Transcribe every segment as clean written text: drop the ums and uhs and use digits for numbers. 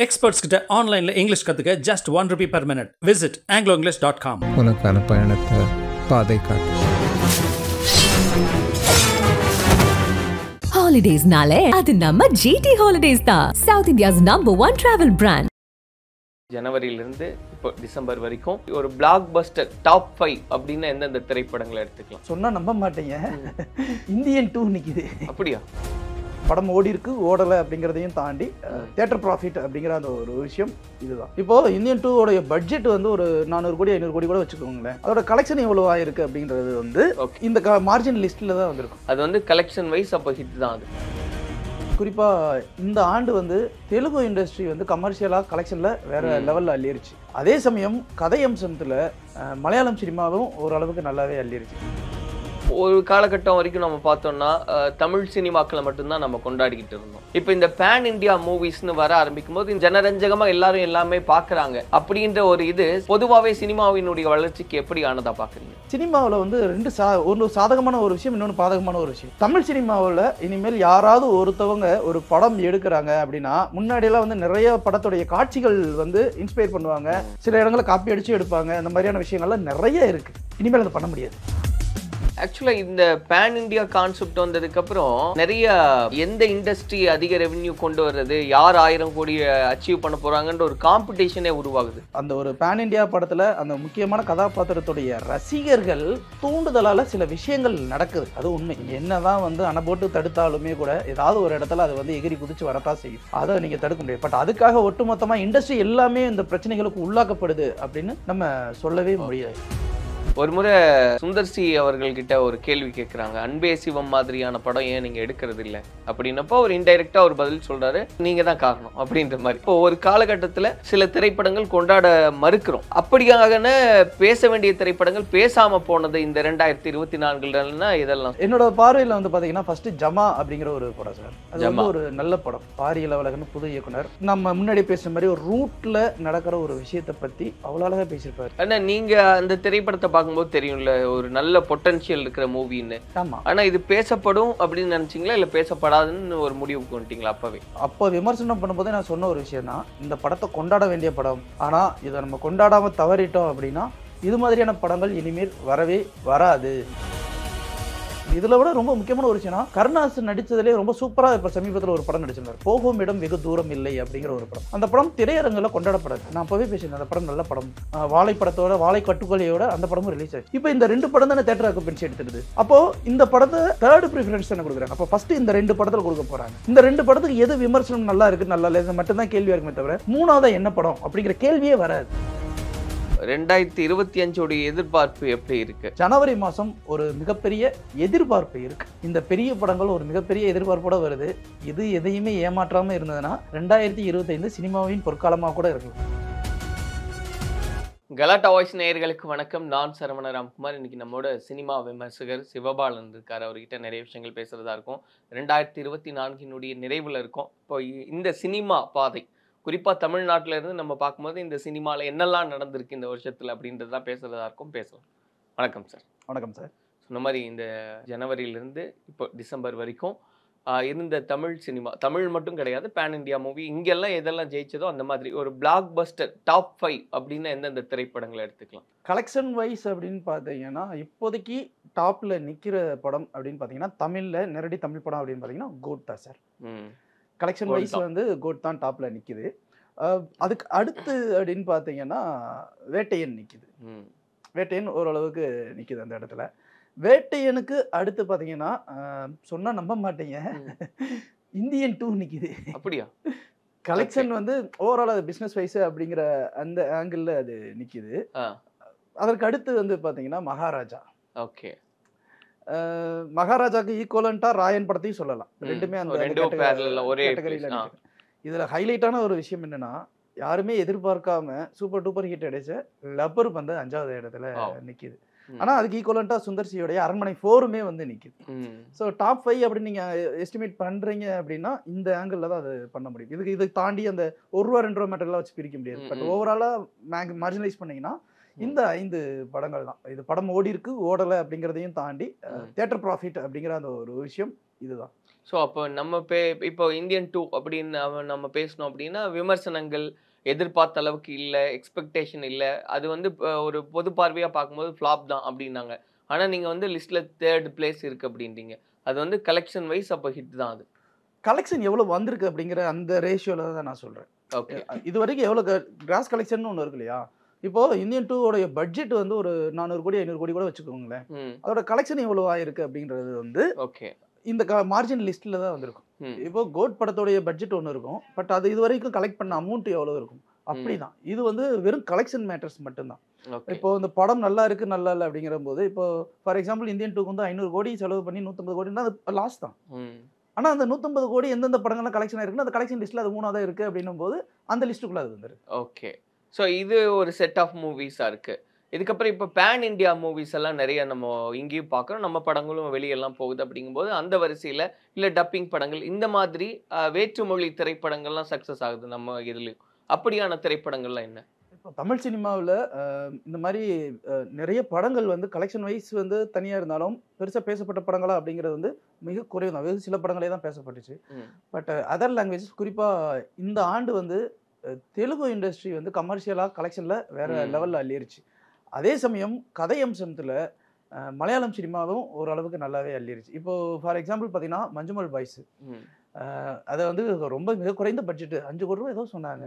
Experts கிட்ட ஆன்லைன்ல English கத்துக்க just ₹1 per minute. Visit angloenglish.com. உனக்கான பயணத்தை பாதை காட்டு. Holidays-நாலே அது நம்ம GT Holidays தான். South India's #1 travel brand. ஜனவரியிலிருந்து இப்போ டிசம்பர் வரைக்கும் ஒரு பிளாக் பஸ்டர் டாப் 5 அப்படின்னு எந்தெந்த திரைப்படங்களை எடுத்துக்கலாம்? சொன்னா நம்ப மாட்டீங்க, இந்தியன் 2 நிக்குது. அப்படியா? படம் ஓடி இருக்கு ஓடலை அப்படிங்கிறதையும் தாண்டி தியேட்டர் ப்ராஃபிட் அப்படிங்கிற அந்த ஒரு விஷயம் இதுதான். இப்போ இந்தியன் 2 உடைய பட்ஜெட் வந்து ஒரு 400 கோடி 500 கோடி கூட வச்சுக்கோங்களேன். அதோட கலெக்ஷன் எவ்வளவு ஆயிருக்கு அப்படிங்கிறது வந்து இந்த மார்ஜின் லிஸ்ட்ல தான் வந்திருக்கும். அது வந்து கலெக்ஷன் வைஸ் அப்போ ஹிட் தான். அது குறிப்பாக இந்த ஆண்டு வந்து தெலுங்கு இண்டஸ்ட்ரி வந்து கமர்ஷியலாக கலெக்ஷனில் வேற லெவலில் அள்ளிருச்சு. அதே சமயம் கதை அம்சத்தில் மலையாளம் சினிமாவும் ஓரளவுக்கு நல்லாவே அள்ளிருச்சு. ஒரு காலகட்டம் வரைக்கும் நம்ம பார்த்தோம்னா தமிழ் சினிமாக்களை மட்டும்தான் நம்ம கொண்டாடிக்கிட்டு இருந்தோம். இப்போ இந்த பேன் இண்டியா மூவிஸ்னு வர ஆரம்பிக்கும் போது ஜனரஞ்சகமா எல்லாரும் எல்லாமே பார்க்குறாங்க அப்படின்ற ஒரு இது பொதுவாகவே சினிமாவினுடைய வளர்ச்சிக்கு எப்படி ஆனதா பார்க்குறீங்க? சினிமாவில் வந்து ஒரு சாதகமான ஒரு விஷயம், இன்னொன்று பாதகமான ஒரு விஷயம். தமிழ் சினிமாவில் இனிமேல் யாராவது ஒருத்தவங்க ஒரு படம் எடுக்கிறாங்க அப்படின்னா முன்னாடியெல்லாம் வந்து நிறைய படத்துடைய காட்சிகள் வந்து இன்ஸ்பயர் பண்ணுவாங்க, சில இடங்களை காப்பி அடிச்சு எடுப்பாங்க. அந்த மாதிரியான விஷயங்கள்லாம் நிறைய இருக்கு. இனிமேல் அதை பண்ண முடியாது. ஆக்சுவலாக இந்த பேன் இண்டியா கான்செப்ட் வந்ததுக்கப்புறம் நிறைய எந்த இண்டஸ்ட்ரி அதிக ரெவென்யூ கொண்டு வர்றது, யார் 1000 கோடி அச்சீவ் பண்ண போறாங்கன்ற ஒரு காம்படிஷனே உருவாகுது. அந்த ஒரு பேன் இண்டியா படத்தில் அந்த முக்கியமான கதாபாத்திரத்துடைய ரசிகர்கள் தூண்டுதலால் சில விஷயங்கள் நடக்குது. அது உண்மை. என்னதான் வந்து அணை போட்டு தடுத்தாலுமே கூட ஏதாவது ஒரு இடத்துல அது வந்து எகிரி குதிச்சு வரத்தான் செய்யும். அதை நீங்கள் தடுக்க முடியாது. பட் அதுக்காக ஒட்டுமொத்தமாக இண்டஸ்ட்ரி எல்லாமே இந்த பிரச்சனைகளுக்கு உள்ளாக்கப்படுது அப்படின்னு நம்ம சொல்லவே முடியாது. ஒரு முறை சுந்தர் சி அவர்கள்கிட்ட ஒரு கேள்வி கேட்குறாங்க, அன்பே சிவம் மாதிரியான படம் ஏன் நீங்க எடுக்கிறது இல்லை அப்படின்னப்போ அவர் இன்டைரக்டா ஒரு பதில் சொல்றாரு, நீங்க தான் காரணம் அப்படின்ற மாதிரி. இப்போ ஒரு காலகட்டத்தில் சில திரைப்படங்கள் கொண்டாட மறுக்கிறோம். அப்படியாக பேச வேண்டிய திரைப்படங்கள் பேசாம போனது இந்த 2024 இதெல்லாம் என்னோட பார்வையில் வந்து பாத்தீங்கன்னா ஃபர்ஸ்ட் ஜமா அப்படிங்கிற ஒரு படம் சார். அது வந்து ஒரு நல்ல படம். பாரி இளவழகன் புது இயக்குனர். நம்ம முன்னாடி பேசுற மாதிரி ஒரு ரூட்ல நடக்கிற ஒரு விஷயத்தை பத்தி அவ்வளவு அழகா பேசியிருப்பாரு. ஆனா நீங்க அந்த திரைப்படத்தை பார்க்கும்போது தெரியும்ல, ஒரு நல்ல பொட்டன்ஷியல் இருக்கிற மூவின்னு. ஆனா இது பேசப்படும் அப்படின்னு நினைச்சீங்களா இல்ல பேசப்படாதுன்னு ஒரு முடிவுக்கு வந்துட்டீங்களா? அப்போ விமர்சனம் பண்ணும்போது நான் சொன்ன ஒரு விஷயம் தான், இந்த படத்தை கொண்டாட வேண்டிய படம். ஆனா இதை நம்ம கொண்டாடாம தவறிட்டோம் அப்படின்னா இது மாதிரியான படங்கள் இனிமேல் வரவே வராது. இதுல விட ரொம்ப முக்கியமான ஒரு விஷயம், கருணாசன் நடிச்சதுலேயே ரொம்ப சூப்பரா இப்ப சமீபத்தில் ஒரு படம் நடிச்சிருந்தார், போகும் இடம் வெகு தூரம் இல்லை அப்படிங்கிற ஒரு படம். அந்த படம் திரையரங்குல கொண்டாடப்படாது. நான் அப்பவே பேசினேன், அந்த படம் நல்ல படம். வாழை படத்தோட வாழை கட்டுக்கொலையோட அந்த படமும் ரிலீஸ் ஆச்சு. இப்போ இந்த 2 படம் தானே தேட்டர் ஆக்குபென்சி எடுத்துடுது. அப்போ இந்த படத்தை 3rd ப்ரிஃபரன்ஸ் தானே கொடுக்குறாங்க. அப்போ ஃபர்ஸ்ட் இந்த 2 படத்தில் கொடுக்க போறாங்க. இந்த 2 படத்துக்கு எது விமர்சனம் நல்லா இருக்கு நல்லா இல்லை மட்டும்தான் கேள்வியா இருக்குமே தவிர 3ஆவதா என்ன படம் அப்படிங்கிற கேள்வியே வராது. 2025 எதிர்பார்ப்பு எப்படி இருக்கு? ஜனவரி மாதம் ஒரு மிகப்பெரிய எதிர்பார்ப்பு இருக்கு. இந்த பெரிய படங்கள் ஒரு மிகப்பெரிய எதிர்பார்ப்போட வருது. இது எதையுமே ஏமாற்றாம இருந்ததுன்னா 2025 சினிமாவின் பொற்காலமாக கூட இருக்கலாம். கலாட்டா வாய்ஸ் நேயர்களுக்கு வணக்கம். நான் சரவண ராம்குமார். இன்னைக்கு நம்மோட சினிமா விமர்சகர் சிவபாலன் இருக்கார். அவர்கிட்ட நிறைய விஷயங்கள் பேசுறதா இருக்கும். 2024 நிறைவுல இருக்கும். இப்போ இந்த சினிமா பாதை குறிப்பாக தமிழ்நாட்டில் இருந்து நம்ம பார்க்கும்போது இந்த சினிமாவில் என்னெல்லாம் நடந்திருக்கு இந்த வருஷத்தில் அப்படின்றதான் பேசுகிறதா இருக்கும். பேசலாம். வணக்கம் சார். வணக்கம் சார். சொன்ன மாதிரி இந்த ஜனவரியிலேருந்து இப்போ டிசம்பர் வரைக்கும் இருந்த தமிழ் சினிமா, தமிழ் மட்டும் கிடையாது, பேன் இண்டியா மூவி, இங்கெல்லாம் எதெல்லாம் ஜெயிச்சதோ அந்த மாதிரி ஒரு பிளாக் பஸ்டர் டாப் 5 அப்படின்னு எந்தெந்த திரைப்படங்களை எடுத்துக்கலாம்? கலெக்ஷன் வைஸ் அப்படின்னு பார்த்தீங்கன்னா இப்போதைக்கு டாப்பில் நிற்கிற படம் அப்படின்னு பார்த்தீங்கன்னா தமிழில் நேரடி தமிழ் படம் அப்படின்னு பார்த்தீங்கன்னா கோட் தான் சார். கலெக்ஷன் வைஸ் வந்து கோட் தான் டாப்ல நிக்குது. அதுக்கு அடுத்து அப்படின்னு பார்த்தீங்கன்னா வேட்டையன் நிக்குது. வேட்டையன் ஓரளவுக்கு நிக்குது அந்த இடத்துல. வேட்டையனுக்கு அடுத்து பார்த்தீங்கன்னா சொன்னா நம்ப மாட்டீங்க, இந்தியன் 2 நிக்குது. அப்படியா? கலெக்ஷன் வந்து ஓவரால் அது பிஸ்னஸ் வைஸ் அப்படிங்கிற அந்த ஆங்கிள் அது நிக்குது. அதற்கு அடுத்து வந்து பார்த்தீங்கன்னா மகாராஜா. ஓகே. மகாராஜாக்கு ஈக்குவலண்டா ராயன் படத்தையும் சொல்லலாம். ரெண்டுமே அந்த கேட்டகரியில. இதுல ஹைலைட்டான ஒரு விஷயம் என்னன்னா, யாருமே எதிர்பார்க்காம சூப்பர் டூப்பர் ஹிட் அடிச்ச லப்பர் வந்து 5வது இடத்துல நிக்குது. ஆனா அதுக்கு ஈக்குவலண்டா சுந்தர் சியோடைய அரண்மனை 4மே வந்து நிக்குது. ஸோ டாப் 5 அப்படின்னு நீங்க எஸ்டிமேட் பண்றீங்க அப்படின்னா இந்த ஆங்கிள் தான் அது பண்ண முடியும். இது தாண்டி அந்த ₹1 ₹2 மேட்டர்லாம் வச்சு பிரிக்க முடியாது. பட் ஓவராலா மார்ஜினலைஸ் பண்ணீங்கன்னா இந்த 5 படங்கள் தான். இது படம் ஓடி இருக்கு ஓடலை அப்படிங்கிறதையும் தாண்டி தியேட்டர் ப்ராஃபிட் அப்படிங்கிற அந்த ஒரு விஷயம் இதுதான். ஸோ அப்போ இப்போ இந்தியன் 2 அப்படின்னு நம்ம பேசணும் அப்படின்னா விமர்சனங்கள் எதிர்பார்த்த அளவுக்கு இல்லை, எக்ஸ்பெக்டேஷன் இல்லை, அது வந்து ஒரு பொது பார்வையாக பார்க்கும்போது ஃப்ளாப் தான் அப்படின்னாங்க. ஆனால் நீங்கள் வந்து லிஸ்ட்டில் 3rd பிளேஸ் இருக்குது அப்படின்றீங்க. அது வந்து கலெக்ஷன் வைஸ் அப்போ ஹிட் தான். அது கலெக்ஷன் எவ்வளோ வந்திருக்கு அப்படிங்கிற அந்த ரேஷியோவில் தான் நான் சொல்கிறேன். ஓகே, இது வரைக்கும் எவ்வளோ கிராஸ் கலெக்ஷன் ஒன்று இருக்கு இல்லையா? இப்போது இந்தியன் 2 பட்ஜெட் வந்து ஒரு 400 கோடி 500 கோடி கூட வச்சுக்கோங்களேன். அதோட கலெக்ஷன் எவ்வளோ ஆயிருக்கு அப்படிங்கிறது வந்து ஓகே இந்த மார்ஜின் லிஸ்ட்டில் தான் வந்திருக்கும். இப்போ கோட் படத்தோடைய பட்ஜெட் ஒன்று இருக்கும், பட் அது இது வரைக்கும் கலெக்ட் பண்ண அமௌண்ட் எவ்வளோ இருக்கும் அப்படிதான். இது வந்து வெறும் கலெக்ஷன் மேட்டர்ஸ் மட்டும்தான். இப்போ இந்த படம் நல்லா இருக்கு நல்லா இல்லை அப்படிங்கிற போது, இப்போ ஃபார் எக்ஸாம்பிள் இந்தியன் 2 வந்து 500 கோடி செலவு பண்ணி 150 கோடினா அது லாஸ் தான். ஆனால் அந்த 150 கோடி எந்தெந்த படங்கள்லாம் கலெக்ஷன் ஆயிருக்குன்னா அந்த கலெக்ஷன் லிஸ்ட்டில் அது 3ஆவது இருக்குது அப்படின்னும் போது அந்த லிஸ்ட்டுக்குள்ளே அது வந்துருக்கு. ஓகே, ஸோ இது ஒரு செட் ஆஃப் மூவிஸாக இருக்குது. இதுக்கப்புறம் இப்போ பேன் இண்டியா மூவிஸ் எல்லாம் நிறைய நம்ம இங்கேயும் பார்க்குறோம், நம்ம படங்களும் வெளியெல்லாம் போகுது. அப்படிங்கும்போது அந்த வரிசையில் இல்லை டப்பிங் படங்கள் இந்த மாதிரி வேற்றுமொழி திரைப்படங்கள்லாம் சக்ஸஸ் ஆகுது நம்ம இதுலேயும். அப்படியான திரைப்படங்கள்லாம் என்ன? இப்போ தமிழ் சினிமாவில் இந்த மாதிரி நிறைய படங்கள் வந்து கலெக்ஷன் வைஸ் வந்து தனியாக இருந்தாலும் பெருசாக பேசப்பட்ட படங்களா அப்படிங்கிறது வந்து மிக குறைவு தான். வெறும் சில படங்களே தான் பேசப்பட்டுச்சு. பட் அதர் லாங்குவேஜஸ் குறிப்பாக இந்த ஆண்டு வந்து தெலுங்கு இண்டஸ்ட்ரி வந்து கமர்ஷியலாக கலெக்ஷனில் வேறு லெவலில் அள்ளிருச்சு. அதே சமயம் கதை அம்சத்தில் மலையாளம் சினிமாவும் ஓரளவுக்கு நல்லாவே அள்ளிருச்சு. இப்போது ஃபார் எக்ஸாம்பிள் பார்த்தீங்கன்னா மஞ்சுமல் பாய்ஸ், அதை வந்து ரொம்ப மிக குறைந்த பட்ஜெட்டு 5 கோடி ரூபா ஏதோ சொன்னாங்க.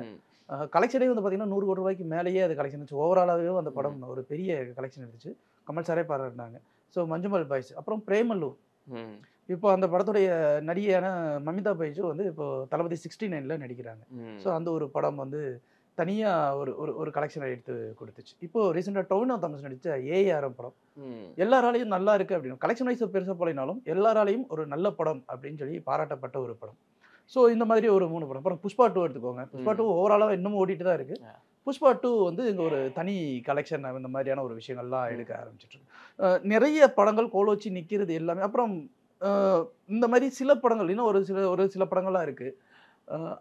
கலெக்ஷனே வந்து பார்த்தீங்கன்னா 100 கோடி ரூபாய்க்கு மேலேயே அது கலெக்ஷன் இருந்துச்சு. ஓவராலாகவே அந்த படம் ஒரு பெரிய கலெக்ஷன் இருந்துச்சு. கமல் சாரே பாராட்டினாங்க. So Manjummel boys. அப்புறம் பிரேமல்லூர், இப்போ அந்த படத்துடைய நடிகையான மமிதா பைஜு வந்து இப்போ தளபதி 69ல் நடிக்கிறாங்க. ஸோ அந்த ஒரு படம் வந்து தனியாக ஒரு கலெக்ஷனை எடுத்து கொடுத்துச்சு. இப்போ ரீசெண்டாக டொவினோ தாமஸ் நடித்த ஏஆர்எம் படம் எல்லாராலையும் நல்லா இருக்குது அப்படின்னு, கலெக்ஷன் வைஸ் பெருசாக போலினாலும் எல்லாராலையும் ஒரு நல்ல படம் அப்படின்னு சொல்லி பாராட்டப்பட்ட ஒரு படம். ஸோ இந்த மாதிரி ஒரு 3 படம். அப்புறம் புஷ்பா 2 எடுத்துக்கோங்க. புஷ்பா 2 ஓவராலாக இன்னமும் ஓடிட்டு தான் இருக்குது. புஷ்பா 2 வந்து இங்கே ஒரு தனி கலெக்ஷன் இந்த மாதிரியான ஒரு விஷயங்கள்லாம் எடுக்க ஆரம்பிச்சிட்டு நிறைய படங்கள் கோலோச்சி நிற்கிறது எல்லாமே. அப்புறம் இந்த மாதிரி சில படங்கள் இன்னும் ஒரு சில படங்கள்லாம் இருக்குது.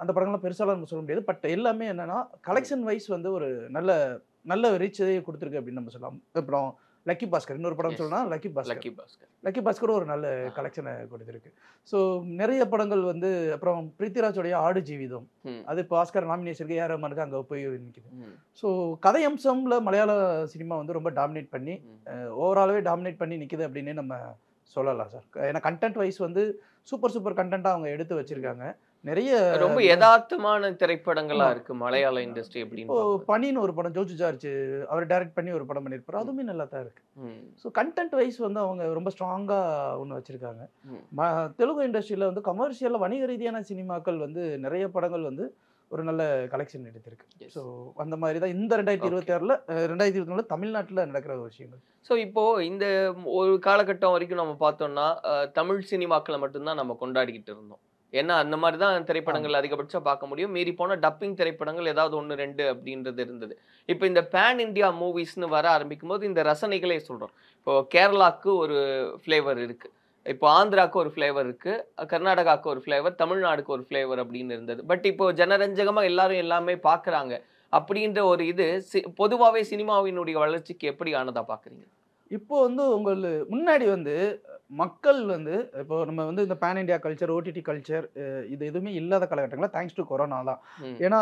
அந்த படங்கள்லாம் பெருசாலாம் நம்ம சொல்ல முடியாது. பட் எல்லாமே என்னென்னா கலெக்ஷன் வைஸ் வந்து ஒரு நல்ல ரீச்சையே கொடுத்துருக்கு அப்படின்னு நம்ம சொல்லலாம். அப்புறம் லக்கி பாஸ்கர் இன்னொரு படம் சொல்லலாம். லக்கி பாஸ்கர் ஒரு நல்ல கலெக்ஷனை கொடுத்துருக்கு. ஸோ நிறைய படங்கள் வந்து அப்புறம் பிருத்திராஜோடைய ஆடு ஜீவிதம் அது இப்போ ஆஸ்கர் நாமினேஷனுக்கு ஏஆர் ரஹ்மானுக்கு அங்கே போய் நிற்குது. ஸோ கதை அம்சம்ல மலையாள சினிமா வந்து ரொம்ப டாமினேட் பண்ணி ஓவராலாகவே டாமினேட் பண்ணி நிற்குது அப்படின்னே நம்ம சொல்லலாம் சார். ஏன்னா கண்டென்ட் வைஸ் வந்து சூப்பர் கண்டென்ட்டாக அவங்க எடுத்து வச்சிருக்காங்க. நிறைய ரொம்ப யதார்த்தமான திரைப்படங்களா இருக்கு மலையாள இண்டஸ்ட்ரி. அப்படின்னு பனின்னு ஒரு படம் ஜோஜு ஜார்ஜ் அவர் டைரக்ட் பண்ணி ஒரு படம் பண்ணியிருப்பாரு, அதுவுமே நல்லா தான் இருக்கு. ஸோ கண்டென்ட் வைஸ் வந்து அவங்க ரொம்ப ஸ்ட்ராங்காக ஒன்று வச்சிருக்காங்க. தெலுங்கு இண்டஸ்ட்ரியில் வந்து கமர்ஷியலாக வணிக ரீதியான சினிமாக்கள் வந்து நிறைய படங்கள் வந்து ஒரு நல்ல கலெக்ஷன் எடுத்திருக்கு. ஸோ அந்த மாதிரி தான் இந்த 2026ல் 2024 தமிழ்நாட்டில் நடக்கிற ஒரு விஷயங்கள். ஸோ இப்போது இந்த ஒரு காலகட்டம் வரைக்கும் நம்ம பார்த்தோம்னா தமிழ் சினிமாக்களை மட்டும்தான் நம்ம கொண்டாடிக்கிட்டு இருந்தோம். ஏன்னா அந்த மாதிரி தான் திரைப்படங்கள் அதிகபட்சம் பார்க்க முடியும். மீறி போன டப்பிங் திரைப்படங்கள் ஏதாவது 1 2 அப்படின்றது இருந்தது. இப்போ இந்த பேன் இண்டியா மூவிஸ்னு வர ஆரம்பிக்கும் போது இந்த ரசனைகளே சொல்கிறோம். இப்போ கேரளாவுக்கு ஒரு ஃப்ளேவர் இருக்குது, இப்போ ஆந்திராவுக்கு ஒரு ஃப்ளேவர் இருக்குது, கர்நாடகாவுக்கு ஒரு ஃப்ளேவர், தமிழ்நாடுக்கு ஒரு ஃப்ளேவர் அப்படின்னு இருந்தது. பட் இப்போ ஜனரஞ்சகமாக எல்லாரும் எல்லாமே பார்க்குறாங்க அப்படின்ற ஒரு இது பொதுவாகவே சினிமாவினுடைய வளர்ச்சிக்கு எப்படி ஆனதாக பார்க்குறீங்க? இப்போ வந்து முன்னாடி வந்து மக்கள் வந்து இப்போ நம்ம வந்து இந்த pan India culture OTT culture இது எதுவுமே இல்லாத காலகட்டங்களில் தேங்க்ஸ் டு கொரோனா தான். ஏன்னா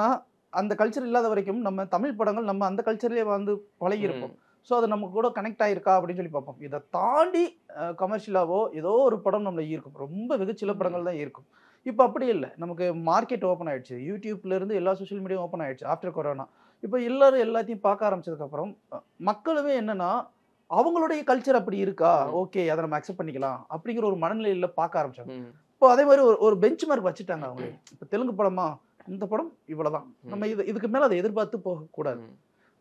அந்த கல்ச்சர் இல்லாத வரைக்கும் நம்ம தமிழ் படங்கள் நம்ம அந்த கல்ச்சர்லேயே வந்து பழகிருப்போம். ஸோ அது நம்ம கூட கனெக்ட் ஆகிருக்கா அப்படின்னு சொல்லி பார்ப்போம். இதை தாண்டி கமர்ஷியலாவோ ஏதோ ஒரு படம் நம்மள ஈர்க்கும், ரொம்ப வெகு சில படங்கள் தான் இருக்கும். இப்போ அப்படி இல்லை, நமக்கு மார்க்கெட் ஓப்பன் ஆகிடுச்சு, யூடியூப்லேருந்து எல்லா சோஷியல் மீடியாவும் ஓப்பன் ஆகிடுச்சு ஆஃப்டர் கொரோனா. இப்போ எல்லாரும் எல்லாத்தையும் பார்க்க ஆரம்பிச்சதுக்கப்புறம் மக்களுமே என்னென்னா அவங்களுடைய கல்ச்சர் அப்படி இருக்கா, ஓகே அதை நம்ம அக்செப்ட் பண்ணிக்கலாம் அப்படிங்கிற ஒரு மனநிலையில் பார்க்க ஆரம்பிச்சாங்க. இப்போ அதே மாதிரி ஒரு பெஞ்ச் மார்க் வச்சுட்டாங்க அவங்க. இப்போ தெலுங்கு படமா இந்த படம் இவ்வளோதான், நம்ம இதுக்கு மேலே அதை எதிர்பார்த்து போகக்கூடாது.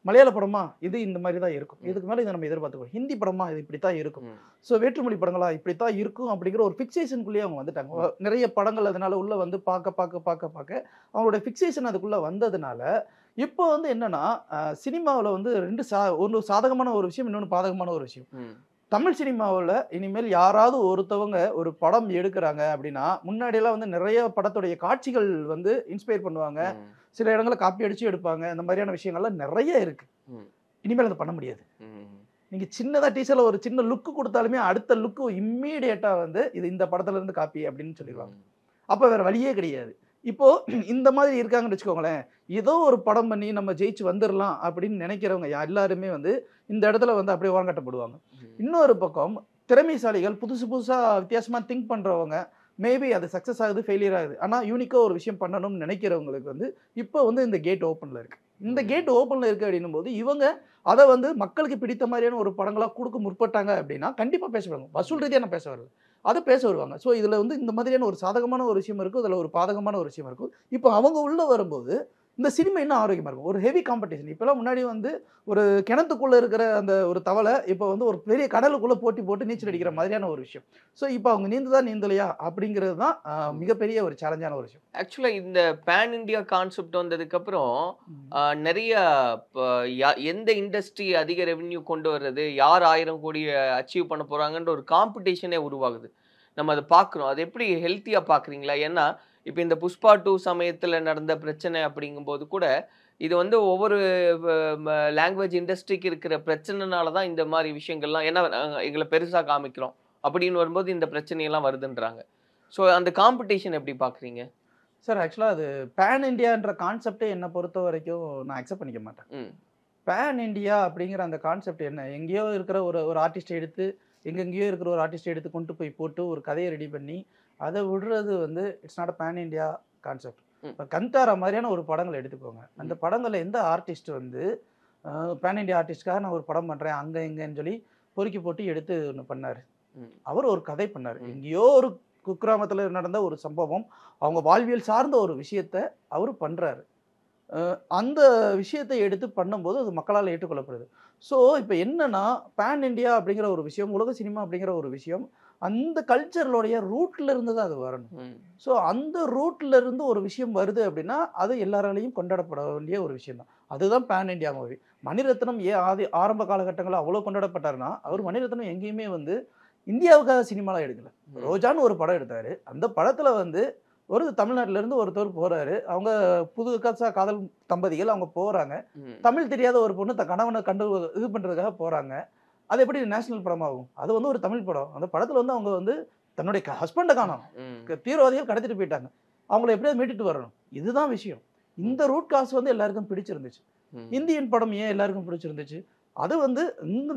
மலையாள படமா இது இந்த மாதிரி தான் இருக்கும், இதுக்கு மேலே இதை நம்ம எதிர்பார்த்துக்கணும். ஹிந்தி படமா இது இப்படி தான் இருக்கும், ஸோ வேற்றுமொழி படங்களா இப்படி தான் இருக்கும் அப்படிங்கிற ஒரு ஃபிக்சேஷனுக்குள்ளேயே அவங்க வந்துட்டாங்க. நிறைய படங்கள் அதனால உள்ள வந்து பார்க்க அவங்களோட ஃபிக்சேஷன் அதுக்குள்ளே வந்ததுனால இப்போ வந்து என்னன்னா சினிமாவில் வந்து ஒன்று சாதகமான ஒரு விஷயம், இன்னொன்று பாதகமான ஒரு விஷயம். தமிழ் சினிமாவில் இனிமேல் யாராவது ஒருத்தவங்க ஒரு படம் எடுக்கிறாங்க அப்படின்னா முன்னாடியெல்லாம் வந்து நிறைய படத்துடைய காட்சிகள் வந்து இன்ஸ்பயர் பண்ணுவாங்க, சில இடங்களை காப்பி அடிச்சு எடுப்பாங்க, இந்த மாதிரியான விஷயங்கள்லாம் நிறைய இருக்கு. இனிமேல் அதை பண்ண முடியாது. நீங்க சின்னதா டீசர்ல ஒரு சின்ன லுக்கு கொடுத்தாலுமே அடுத்த லுக்கு இம்மீடியட்டா வந்து இது இந்த படத்துல இருந்து காப்பி அப்படின்னு சொல்லிடுவாங்க. அப்ப வேற வழியே கிடையாது. இப்போ இந்த மாதிரி இருக்காங்கன்னு வச்சுக்கோங்களேன், ஏதோ ஒரு படம் பண்ணி நம்ம ஜெயிச்சு வந்துடலாம் அப்படின்னு நினைக்கிறவங்க எல்லாருமே வந்து இந்த இடத்துல வந்து அப்படியே ஓரங்கட்டப்படுவாங்க. இன்னொரு பக்கம் திறமைசாலிகள் புதுசு புதுசா வித்தியாசமா திங்க் பண்றவங்க மேபி அது சக்ஸஸ் ஆகுது, ஃபெயிலியர் ஆகுது, ஆனால் யூனிக்காக ஒரு விஷயம் பண்ணணும்னு நினைக்கிறவங்களுக்கு வந்து இப்போ வந்து இந்த கேட் ஓப்பனில் இருக்குது. இந்த கேட் ஓப்பனில் இருக்குது அப்படின்னும் போது இவங்க அதை வந்து மக்களுக்கு பிடித்த மாதிரியான ஒரு படங்களாக கொடுக்க முற்பட்டாங்க அப்படின்னா கண்டிப்பாக பேசுவாங்க. வசூல் ரீதியாக நான் பேச வரல, அதை பேச வருவாங்க. ஸோ இதில் வந்து இந்த மாதிரியான ஒரு சாதகமான ஒரு விஷயம் இருக்கும், இதில் ஒரு பாதகமான ஒரு விஷயம் இருக்கும். இப்போ அவங்க உள்ளே வரும்போது இந்த சினிமா இன்னும் ஆரோக்கியமாக இருக்கும். ஒரு ஹெவி காம்படிஷன். இப்போலாம் முன்னாடி வந்து ஒரு கிணத்துக்குள்ளே இருக்கிற அந்த ஒரு தவளை இப்போ வந்து ஒரு பெரிய கடலுக்குள்ளே போட்டி போட்டு நீச்சல் அடிக்கிற மாதிரியான ஒரு விஷயம். ஸோ இப்போ அவங்க நீந்துதா நீந்தலையா அப்படிங்கிறது தான் மிகப்பெரிய ஒரு சேலஞ்சான ஒரு விஷயம். ஆக்சுவலாக இந்த பேன் இண்டியா கான்செப்ட் வந்ததுக்கப்புறம் நிறைய எந்த இண்டஸ்ட்ரி அதிக ரெவென்யூ கொண்டு வர்றது, யார் 1000 கோடி அச்சீவ் பண்ண போகிறாங்கன்ற ஒரு காம்படிஷனே உருவாகுது. நம்ம அதை பார்க்குறோம். அது எப்படி ஹெல்த்தியாக பார்க்குறீங்களா? ஏன்னா இப்போ இந்த புஷ்பா 2 சமயத்தில் நடந்த பிரச்சனை அப்படிங்கும்போது கூட இது வந்து ஒவ்வொரு லாங்குவேஜ் இண்டஸ்ட்ரிக்கு இருக்கிற பிரச்சனைனால தான் இந்த மாதிரி விஷயங்கள்லாம், ஏன்னா எங்களை பெருசாக காமிக்கிறோம் அப்படின்னு வரும்போது இந்த பிரச்சனையெல்லாம் வருதுன்றாங்க. ஸோ அந்த காம்படிஷன் எப்படி பார்க்குறீங்க சார்? ஆக்சுவலாக அது பேன் இண்டியான்ற கான்செப்டே என்னை பொறுத்த வரைக்கும் நான் அக்செப்ட் பண்ணிக்க மாட்டேன். பேன் இண்டியா அப்படிங்கிற அந்த கான்செப்ட் என்ன, எங்கேயோ இருக்கிற ஒரு ஆர்டிஸ்ட்டை எடுத்து எங்கெங்கேயோ இருக்கிற ஒரு ஆர்டிஸ்ட்டை எடுத்து கொண்டு போய் போட்டு ஒரு கதையை ரெடி பண்ணி அதை விடுறது வந்து it's not a pan India concept. இப்போ கந்தாரா மாதிரியான ஒரு படங்களை எடுத்துக்கோங்க. அந்த படங்களில் எந்த ஆர்டிஸ்ட் வந்து பேன் இண்டியா ஆர்டிஸ்ட்காக நான் ஒரு படம் பண்ணுறேன் அங்கே எங்கன்னு சொல்லி பொறுக்கி போட்டு எடுத்து ஒன்று பண்ணார். அவர் ஒரு கதை பண்ணார். எங்கேயோ ஒரு குக்கிராமத்தில் நடந்த ஒரு சம்பவம், அவங்க வாழ்வியல் சார்ந்த ஒரு விஷயத்தை அவர் பண்ணுறாரு. அந்த விஷயத்தை எடுத்து பண்ணும்போது அது மக்களால் ஏற்றுக்கொள்ளப்படுது. ஸோ இப்போ என்னன்னா பேன் இண்டியா அப்படிங்கிற ஒரு விஷயம், உலக சினிமா அப்படிங்கிற ஒரு விஷயம் அந்த கல்ச்சர்களுடைய ரூட்ல இருந்து தான் அது வரணும். ஸோ அந்த ரூட்ல இருந்து ஒரு விஷயம் வருது அப்படின்னா அது எல்லாராலையும் கொண்டாடப்பட வேண்டிய ஒரு விஷயம் தான். அதுதான் பேன் இண்டியா மூவி. மணிரத்னம் ஏன் ஆரம்ப காலகட்டங்களில் அவ்வளோ கொண்டாடப்பட்டாருன்னா, அவர் மணிரத்னம் எங்கேயுமே வந்து இந்தியாவுக்காக சினிமாலாம் எடுக்கல. ரோஜான்னு ஒரு படம் எடுத்தாரு. அந்த படத்துல வந்து ஒரு தமிழ்நாட்டிலேருந்து ஒருத்தர் போகிறாரு. அவங்க புது காதல் தம்பதிகள் அவங்க போகிறாங்க. தமிழ் தெரியாத ஒரு பொண்ணு தன் கணவனை இது பண்ணுறதுக்காக போகிறாங்க. அது எப்படி நேஷனல் படமாகும்? அது வந்து ஒரு தமிழ் படம். அந்த படத்தில் வந்து அவங்க வந்து தன்னுடைய ஹஸ்பண்டை காணோம், தீவிரவாதிகள் கடத்திட்டு போயிட்டாங்க, அவங்கள எப்படியாவது மீட்டுட்டு வரணும். இதுதான் விஷயம். இந்த ரூட் காசு வந்து எல்லாருக்கும் பிடிச்சிருந்துச்சு. இந்தியன் படம் ஏன் எல்லாருக்கும் பிடிச்சிருந்துச்சு? அது வந்து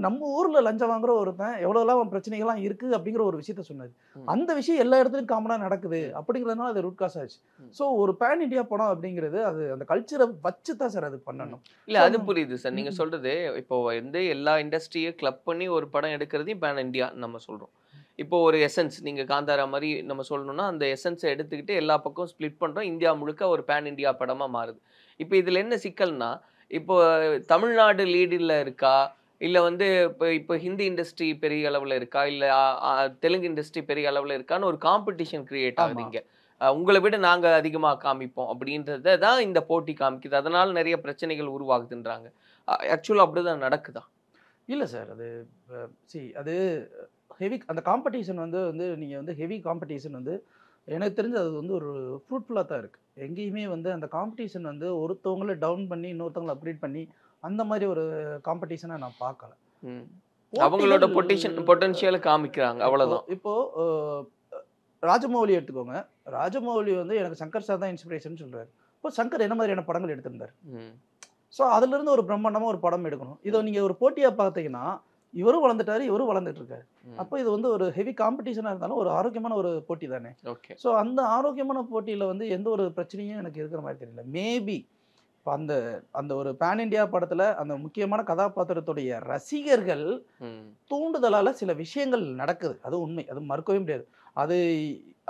நம்ம ஊர்ல லஞ்சம் வாங்குற ஒருத்தன் எவ்வளவுலாம் பிரச்சனைகள்லாம் இருக்கு அப்படிங்கிற ஒரு விஷயத்த சொன்னது. அந்த விஷயம் எல்லா இடத்துலயும் காமனா நடக்குது அப்படிங்கிறதுனால அது ரூட் காஸ் ஆச்சு. ஸோ ஒரு பேன் இண்டியா படம் அப்படிங்கிறது அது அந்த கல்ச்சரை வச்சு தான் சார் அது பண்ணணும். இல்ல அது புரியுது சார் நீங்க சொல்றது. இப்போ வந்து எல்லா இண்டஸ்ட்ரியும் கிளப் பண்ணி ஒரு படம் எடுக்கிறதையும் பேன் இண்டியா நம்ம சொல்றோம். இப்போ ஒரு எசன்ஸ் நீங்க காந்தாரா மாதிரி நம்ம சொல்லணும்னா அந்த எசன்ஸை எடுத்துக்கிட்டு எல்லா பக்கம் ஸ்பிளிட் பண்றோம், இந்தியா முழுக்க ஒரு பேன் இண்டியா படமா மாறுது. இப்போ இதுல என்ன சிக்கல்னா, இப்போ தமிழ்நாடு லீடில் இருக்கா, இல்லை வந்து இப்போ ஹிந்தி இண்டஸ்ட்ரி பெரிய அளவில் இருக்கா, இல்லை தெலுங்கு இண்டஸ்ட்ரி பெரிய அளவில் இருக்கான்னு ஒரு காம்படிஷன் கிரியேட் ஆகுதுங்க. உங்களை விட நாங்கள் அதிகமாக காமிப்போம் அப்படின்றத தான் இந்த போட்டி காமிக்குது. அதனால நிறைய பிரச்சனைகள் உருவாகுதுன்றாங்க. ஆக்சுவலாக அப்படிதான் நடக்குதா? இல்லை சார், அது அது ஹெவி அந்த காம்படிஷன் வந்து நீங்கள் வந்து ஹெவி காம்படிஷன் வந்து எனக்கு தெரிஞ்சு அது வந்து ஒரு ஃப்ரூட்ஃபுல்லாக தான் இருக்குது. எங்கேயுமே வந்து அந்த காம்படிஷன் வந்து ஒருத்தவங்கள டவுன் பண்ணி இன்னொருத்தவங்களை அப்கிரேட் பண்ணி அந்த மாதிரி ஒரு காம்படிஷனை நான் பார்க்கல. அவங்களோட பொட்டன்ஷியலை காமிக்கிறாங்க, அவ்வளோதான். இப்போது ராஜமௌலி எடுத்துக்கோங்க. ராஜமௌலி வந்து எனக்கு சங்கர் சார் தான் இன்ஸ்பிரேஷன் சொல்கிறாரு. இப்போ சங்கர் என்ன மாதிரியான படங்கள் எடுத்திருந்தார்? ஸோ அதுலேருந்து ஒரு பிரம்மாண்டமாக ஒரு படம் எடுக்கணும். இதை நீங்கள் ஒரு போட்டியாக பார்த்தீங்கன்னா இவரும் வளர்ந்துட்டாரு, இவரும் வளர்ந்துட்டு இருக்காரு. அப்போ இது வந்து ஒரு ஹெவி காம்படிஷனாக இருந்தாலும் ஒரு ஆரோக்கியமான ஒரு போட்டி தானே. ஸோ அந்த ஆரோக்கியமான போட்டியில் வந்து எந்த ஒரு பிரச்சனையும் எனக்கு இருக்கிற மாதிரி தெரியல. மேபி இப்போ அந்த ஒரு பேன் இண்டியா படத்தில் அந்த முக்கியமான கதாபாத்திரத்துடைய ரசிகர்கள் தூண்டுதலால் சில விஷயங்கள் நடக்குது, அது உண்மை, அது மறுக்கவே முடியாது.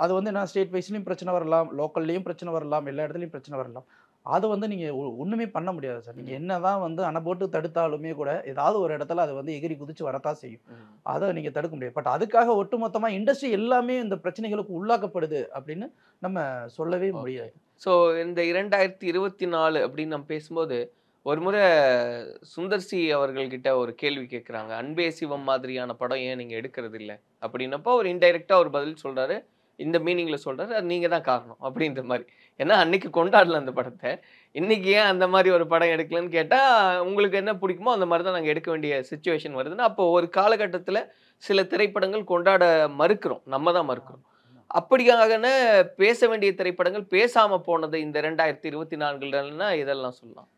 அது வந்து என்ன, ஸ்டேட் வைஸ்லையும் பிரச்சனை வரலாம், லோக்கல்லையும் பிரச்சனை வரலாம், எல்லா இடத்துலையும் பிரச்சனை வரலாம். அதை வந்து நீங்கள் ஒன்றுமே பண்ண முடியாது சார். நீங்கள் என்ன தான் வந்து அணை போட்டு தடுத்தாலுமே கூட ஏதாவது ஒரு இடத்துல அது வந்து எகிரி குதிச்சு வரத்தான் செய்யும். அதை நீங்கள் தடுக்க முடியாது. பட் அதுக்காக ஒட்டுமொத்தமாக இண்டஸ்ட்ரி எல்லாமே இந்த பிரச்சனைகளுக்கு உள்ளாக்கப்படுது அப்படின்னு நம்ம சொல்லவே முடியாது. ஸோ இந்த 2024 அப்படின்னு நம்ம பேசும்போது ஒரு முறை சுந்தர்சி அவர்கள்கிட்ட ஒரு கேள்வி கேட்குறாங்க, அன்பே சிவம் மாதிரியான படம் ஏன் நீங்கள் எடுக்கிறது இல்லை அப்படின்னப்போ அவர் இன்டைரக்டாக ஒரு பதில் சொல்கிறாரு, இந்த மீனிங்கில் சொல்கிறாரு, அது நீங்கள் தான் காரணம் அப்படின்ற மாதிரி. ஏன்னா அன்னைக்கு கொண்டாடல அந்த படத்தை. இன்னைக்கு ஏன் அந்த மாதிரி ஒரு படம் எடுக்கலன்னு கேட்டா உங்களுக்கு என்ன பிடிக்குமோ அந்த மாதிரி தான் நாங்க எடுக்க வேண்டிய சுச்சுவேஷன் வருதுன்னா, அப்போ ஒரு காலகட்டத்துல சில திரைப்படங்கள் கொண்டாட மறுக்கிறோம், நம்ம தான் மறுக்கிறோம். அப்படியான பேச வேண்டிய திரைப்படங்கள் பேசாம போனது இந்த 2024 இதெல்லாம் சொல்லலாம்.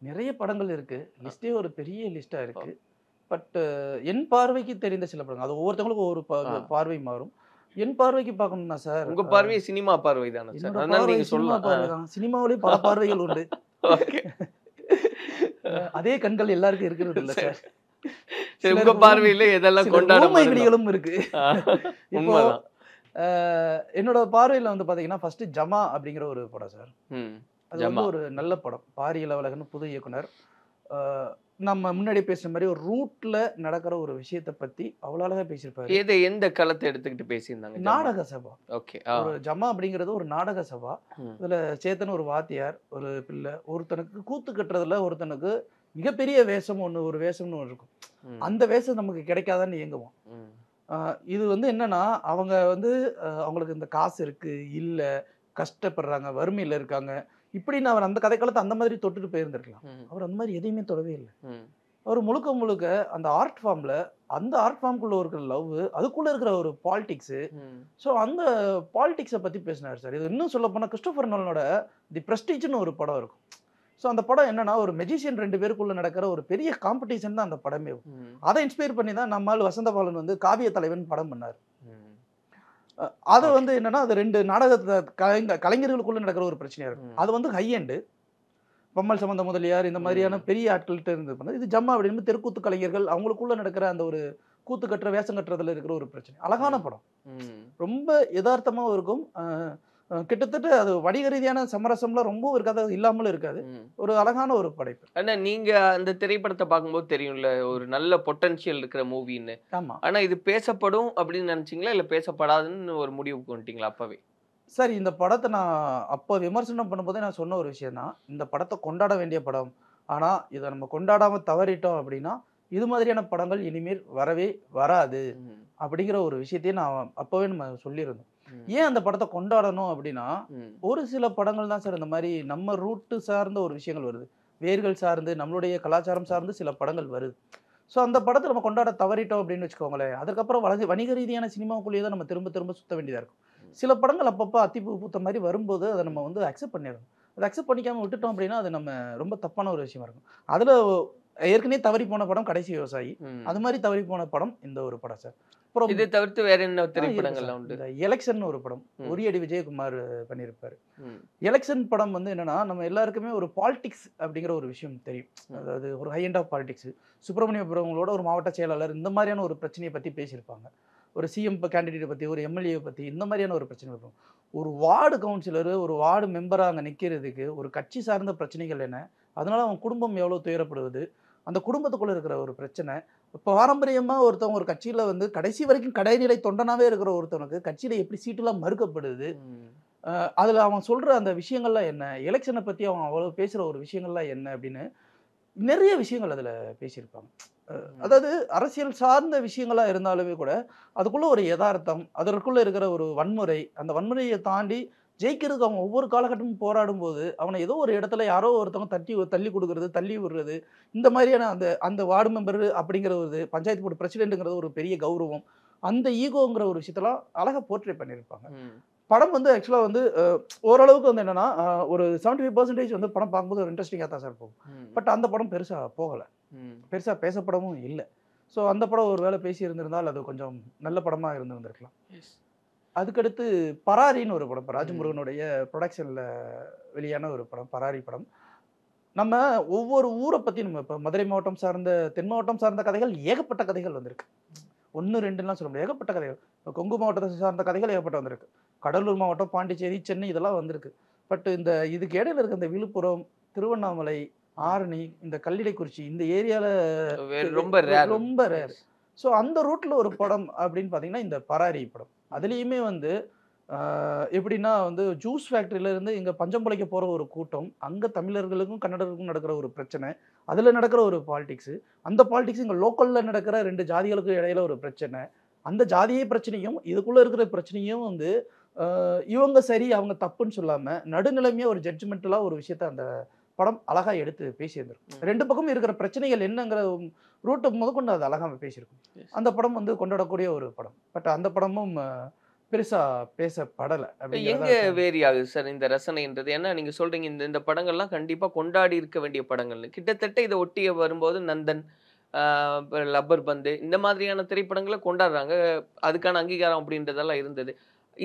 நிறைய படங்கள் இருக்கு, லிஸ்டே ஒரு பெரிய லிஸ்டா இருக்கு. பட் என் பார்வைக்கு தெரிந்த சில படங்கள், அது ஒவ்வொருத்தவங்களுக்கும் ஒரு பார்வை மாறும். என் பார்வைக்கு பார்க்கணும்னா சார், உங்க பார்வை சினிமா பார்வை தானே சார், அதனால நீங்க சொல்லலாம். சினிமாவிலே பல பார்வைகள் உண்டு. அதே கண்கள் எல்லாருக்கும் இருக்கிறது இல்ல சார். உங்க பார்வையில எதெல்லாம் கொண்டாடங்களும் இருக்கு. இப்போ என்னோட பார்வையில வந்து பாத்தீங்கன்னா ஃபர்ஸ்ட் ஜமா அப்படிங்கிற ஒரு படம் சார். அது வந்து ஒரு நல்ல படம். பாரியல் அவலகன் புது இயக்குனர். நம்ம முன்னாடி பேசுற மாதிரி ஒரு ரூட்ல நடக்கிற ஒரு விஷயத்தை பத்தி அவ்வளவு அழகா பேசியிருப்பாரு. எந்த களத்தை எடுத்துக்கிட்டு பேசியிருந்தாங்க? நாடக சபா. ஓகே. ஒரு ஜமா அப்படிங்கிறது ஒரு நாடக சபா. இதுல சேத்தன் ஒரு வாத்தியார், ஒரு பிள்ளை, ஒருத்தனுக்கு கூத்து கட்டுறதுல ஒருத்தனுக்கு மிகப்பெரிய வேஷம் ஒரு வேஷம்னு ஒன்று இருக்கும். அந்த வேஷம் நமக்கு கிடைக்காதான்னு இயங்குவோம். இது வந்து என்னன்னா, அவங்க வந்து அவங்களுக்கு இந்த காசு இருக்கு இல்ல, கஷ்டப்படுறாங்க, வறுமையில இருக்காங்க இப்படின்னு அவர் அந்த கதைக்காலத்தை அந்த மாதிரி தொட்டுட்டு போயிருந்திருக்கலாம். அவர் அந்த மாதிரி எதையுமே தொடவே இல்லை. அவர் முழுக்க முழுக்க அந்த ஆர்ட் ஃபார்ம்ல, அந்த ஆர்ட் ஃபார்ம்குள்ள இருக்கிற லவ், அதுக்குள்ள இருக்கிற ஒரு பாலிடிக்ஸ், ஸோ அந்த பாலிடிக்ஸை பத்தி பேசினார் சார். இது இன்னும் சொல்ல போனா கிறிஸ்டோபர் நோலனோட தி பிரஸ்டீஜ்னு ஒரு படம் இருக்கும். ஸோ அந்த படம் என்னன்னா, ஒரு மெஜிஷியன் 2 பேருக்குள்ள நடக்கிற ஒரு பெரிய காம்படிஷன் தான் அந்த படமே. அதை இன்ஸ்பயர் பண்ணி தான் நம்மால் வசந்தபாலன் வந்து காவிய தலைவன் படம் பண்ணார். அது வந்து என்னன்னா, அது 2 நாடகத்தை கலைஞர்களுக்குள்ள நடக்கிற ஒரு பிரச்சனையா இருக்கும். அது வந்து ஹை எண்டு, பம்மல் சம்பந்த முதலியார் இந்த மாதிரியான பெரிய ஆட்கள்கிட்ட இருந்து பண்ணது. இது ஜம்மா அப்படின்னு தெருக்கூத்து கலைஞர்கள் அவங்களுக்குள்ள நடக்கிற அந்த ஒரு கூத்து கட்டுற வேஷம் கட்டுறதுல இருக்கிற ஒரு பிரச்சனை. அழகான படம், ரொம்ப யதார்த்தமாவும் இருக்கும். கிட்டத்தட்ட அது வணிக ரீதியான சமரசம்லாம் ரொம்ப இருக்காது, இல்லாமலும் இருக்காது. ஒரு அழகான ஒரு படைப்பு. ஆனா நீங்க அந்த திரைப்படத்தை பார்க்கும்போது தெரியும்ல, ஒரு நல்ல பொட்டன்ஷியல் இருக்கிற மூவின்னு. ஆமா. ஆனா இது பேசப்படும் அப்படின்னு நினைச்சீங்களா, இல்ல பேசப்படாதுன்னு ஒரு முடிவுக்கு வந்துட்டீங்களா அப்பவே? சார், இந்த படத்தை நான் அப்போ விமர்சனம் பண்ணும்போதே நான் சொன்ன ஒரு விஷயம் தான், இந்த படத்தை கொண்டாட வேண்டிய படம். ஆனா இதை நம்ம கொண்டாடாம தவறிட்டோம் அப்படின்னா இது மாதிரியான படங்கள் இனிமேல் வரவே வராது அப்படிங்கிற ஒரு விஷயத்தையும் நான் அப்பவே நம்ம சொல்லியிருந்தோம். ஏன் அந்த படத்தை கொண்டாடணும் அப்படின்னா, ஒரு சில படங்கள் தான் சார் இந்த மாதிரி நம்ம ரூட்டு சார்ந்த ஒரு விஷயங்கள் வருது, வேர்கள் சார்ந்து நம்மளுடைய கலாச்சாரம் சார்ந்து சில படங்கள் வருது. ஸோ அந்த படத்தை நம்ம கொண்டாட தவறிட்டோம் அப்படின்னு வச்சுக்கோங்களேன், அதுக்கப்புறம் வணிக ரீதியான சினிமாவுக்குள்ளேயே தான் நம்ம திரும்ப திரும்ப சுத்த வேண்டியதாக இருக்கும். சில படங்கள் அப்பப்போ அத்திப்பூ பூத்த மாதிரி வரும்போது அதை நம்ம வந்து அக்செப்ட் பண்ணிடணும். அதை அக்செப்ட் பண்ணிக்காம விட்டுட்டோம் அப்படின்னா அது நம்ம ரொம்ப தப்பான ஒரு விஷயமா இருக்கும். அதில் ஏற்கனவே தவறி போன படம் கடைசி விவசாயி, அது மாதிரி தவறி போன படம் இந்த ஒரு படம் சார். அப்புறம் இதை தவிர்த்து வேற என்ன திரைப்படங்கள்லாம் உண்டு? இந்த எலெக்ஷன் ஒரு படம் உரியடி விஜயகுமார் பண்ணியிருப்பாரு. எலெக்ஷன் படம் வந்து என்னன்னா, நம்ம எல்லாருக்குமே ஒரு பாலிடிக்ஸ் அப்படிங்கிற ஒரு விஷயம் தெரியும். அதாவது ஒரு ஹை எண்ட் ஆஃப் பாலிடிக்ஸ். சுப்பிரமணியபுரங்களோட ஒரு மாவட்ட செயலாளர் இந்த மாதிரியான ஒரு பிரச்சனையை பற்றி பேசியிருப்பாங்க. ஒரு சிஎம் கேண்டிடேட்டை பற்றி, ஒரு எம்எல்ஏ பற்றி இந்த மாதிரியான ஒரு பிரச்சனை இருக்கும். ஒரு வார்டு கவுன்சிலர், ஒரு வார்டு மெம்பராக அங்கே நிற்கிறதுக்கு ஒரு கட்சி சார்ந்த பிரச்சனைகள் என்ன, அதனால அவன் குடும்பம் எவ்வளோ துயரப்படுவது, அந்த குடும்பத்துக்குள்ளே இருக்கிற ஒரு பிரச்சனை. இப்போ பாரம்பரியமாக ஒருத்தவங்க ஒரு கட்சியில் வந்து கடைசி வரைக்கும் கடைநிலை தொண்டனாகவே இருக்கிற ஒருத்தவனுக்கு கட்சியில் எப்படி சீட்டுலாம் மறுக்கப்படுது, அதில் அவன் சொல்கிற அந்த விஷயங்கள்லாம் என்ன, எலெக்ஷனை பற்றி அவன் அவ்வளோ பேசுகிற ஒரு விஷயங்கள்லாம் என்ன அப்படின்னு நிறைய விஷயங்கள் அதில் பேசியிருப்பாங்க. அதாவது அரசியல் சார்ந்த விஷயங்களாக இருந்தாலுமே கூட அதுக்குள்ளே ஒரு யதார்த்தம், அதற்குள்ளே இருக்கிற ஒரு வன்முறை, அந்த வன்முறையை தாண்டி ஜெயிக்கிறதுக்கு அவங்க ஒவ்வொரு காலகட்டமும் போராடும் போது அவனை ஏதோ ஒரு இடத்துல யாரோ ஒருத்தவங்க தள்ளி கொடுக்கறது, தள்ளி விடுறது, இந்த மாதிரியான அந்த வார்டு மெம்பர் அப்படிங்கிறது, பஞ்சாயத்து போர்டு பிரசிடென்ட்டுங்கிறது ஒரு பெரிய கௌரவம், அந்த ஈகோங்கிற ஒரு விஷயத்தெல்லாம் அழகாக போர்ட்ரேட் பண்ணியிருப்பாங்க. படம் வந்து ஆக்சுவலாக வந்து ஓரளவுக்கு வந்து என்னன்னா, ஒரு 75% வந்து படம் பார்க்கும்போது ஒரு இன்ட்ரெஸ்டிங்காக தான் சார் போகும். பட் அந்த படம் பெருசாக போகலை, பெருசாக பேசப்படவும் இல்லை. ஸோ அந்த படம் ஒரு வேளை பேசி இருந்திருந்தால் அது கொஞ்சம் நல்ல படமாக இருந்திருக்கலாம். அதுக்கடுத்து பராரின்னு ஒரு படம், ராஜமுருகனுடைய ப்ரொடக்ஷனில் வெளியான ஒரு படம், பராரி படம். நம்ம ஒவ்வொரு ஊரை பற்றி நம்ம இப்போ மதுரை மாவட்டம் சார்ந்த, தென் மாவட்டம் சார்ந்த கதைகள் ஏகப்பட்ட கதைகள் வந்திருக்கு. 1 2லாம் சொல்ல முடியாது, ஏகப்பட்ட கதைகள். கொங்கு மாவட்டத்தை சார்ந்த கதைகள் ஏகப்பட்ட வந்திருக்கு. கடலூர் மாவட்டம், பாண்டிச்சேரி, சென்னை இதெல்லாம் வந்திருக்கு. பட் இதுக்கு இடையில இருக்க இந்த விழுப்புரம், திருவண்ணாமலை, ஆரணி, இந்த கல்லிடைக்குறிச்சி இந்த ஏரியாவில் ரொம்ப ரேர். ஸோ அந்த ரூட்டில் ஒரு படம் அப்படின்னு பார்த்தீங்கன்னா இந்த பராரி படம். அதுலேயுமே வந்து எப்படின்னா வந்து ஜூஸ் ஃபேக்ட்ரியிலேருந்து இங்கே பஞ்சம் பிழைக்க போகிற ஒரு கூட்டம், அங்கே தமிழர்களுக்கும் கன்னடர்களுக்கும் நடக்கிற ஒரு பிரச்சனை, அதில் நடக்கிற ஒரு பாலிடிக்ஸு, அந்த பாலிடிக்ஸ் இங்கே லோக்கலில் நடக்கிற 2 ஜாதிகளுக்கு இடையில ஒரு பிரச்சனை, அந்த ஜாதிய பிரச்சனையும் இதுக்குள்ளே இருக்கிற பிரச்சனையும் வந்து இவங்க சரி அவங்க தப்புன்னு சொல்லாமல் நடுநிலைமையாக ஒரு ஜட்ஜ்மெண்டலாக ஒரு விஷயத்த அந்த படம் அழகாக எடுத்து பேசியிருந்திருக்கும். ரெண்டு பக்கமும் இருக்கிற பிரச்சனைகள் என்னங்கிற ரூட்டை முதற்கொண்டு அது அழகாக பேசியிருக்கும். அந்த படம் வந்து கொண்டாடக்கூடிய ஒரு படம். பட் அந்த படமும் பெருசா பேசப்படலை. எங்க வேரி ஆகுது சார் இந்த ரசனைன்றது? ஏன்னா நீங்க சொல்றீங்க இந்த படங்கள்லாம் கண்டிப்பா கொண்டாடி இருக்க வேண்டிய படங்கள்னு. கிட்டத்தட்ட இதை ஒட்டிய வரும்போது நந்தன், லப்பர் பந்து இந்த மாதிரியான திரைப்படங்களை கொண்டாடுறாங்க. அதுக்கான அங்கீகாரம் அப்படின்றதெல்லாம் இருந்தது.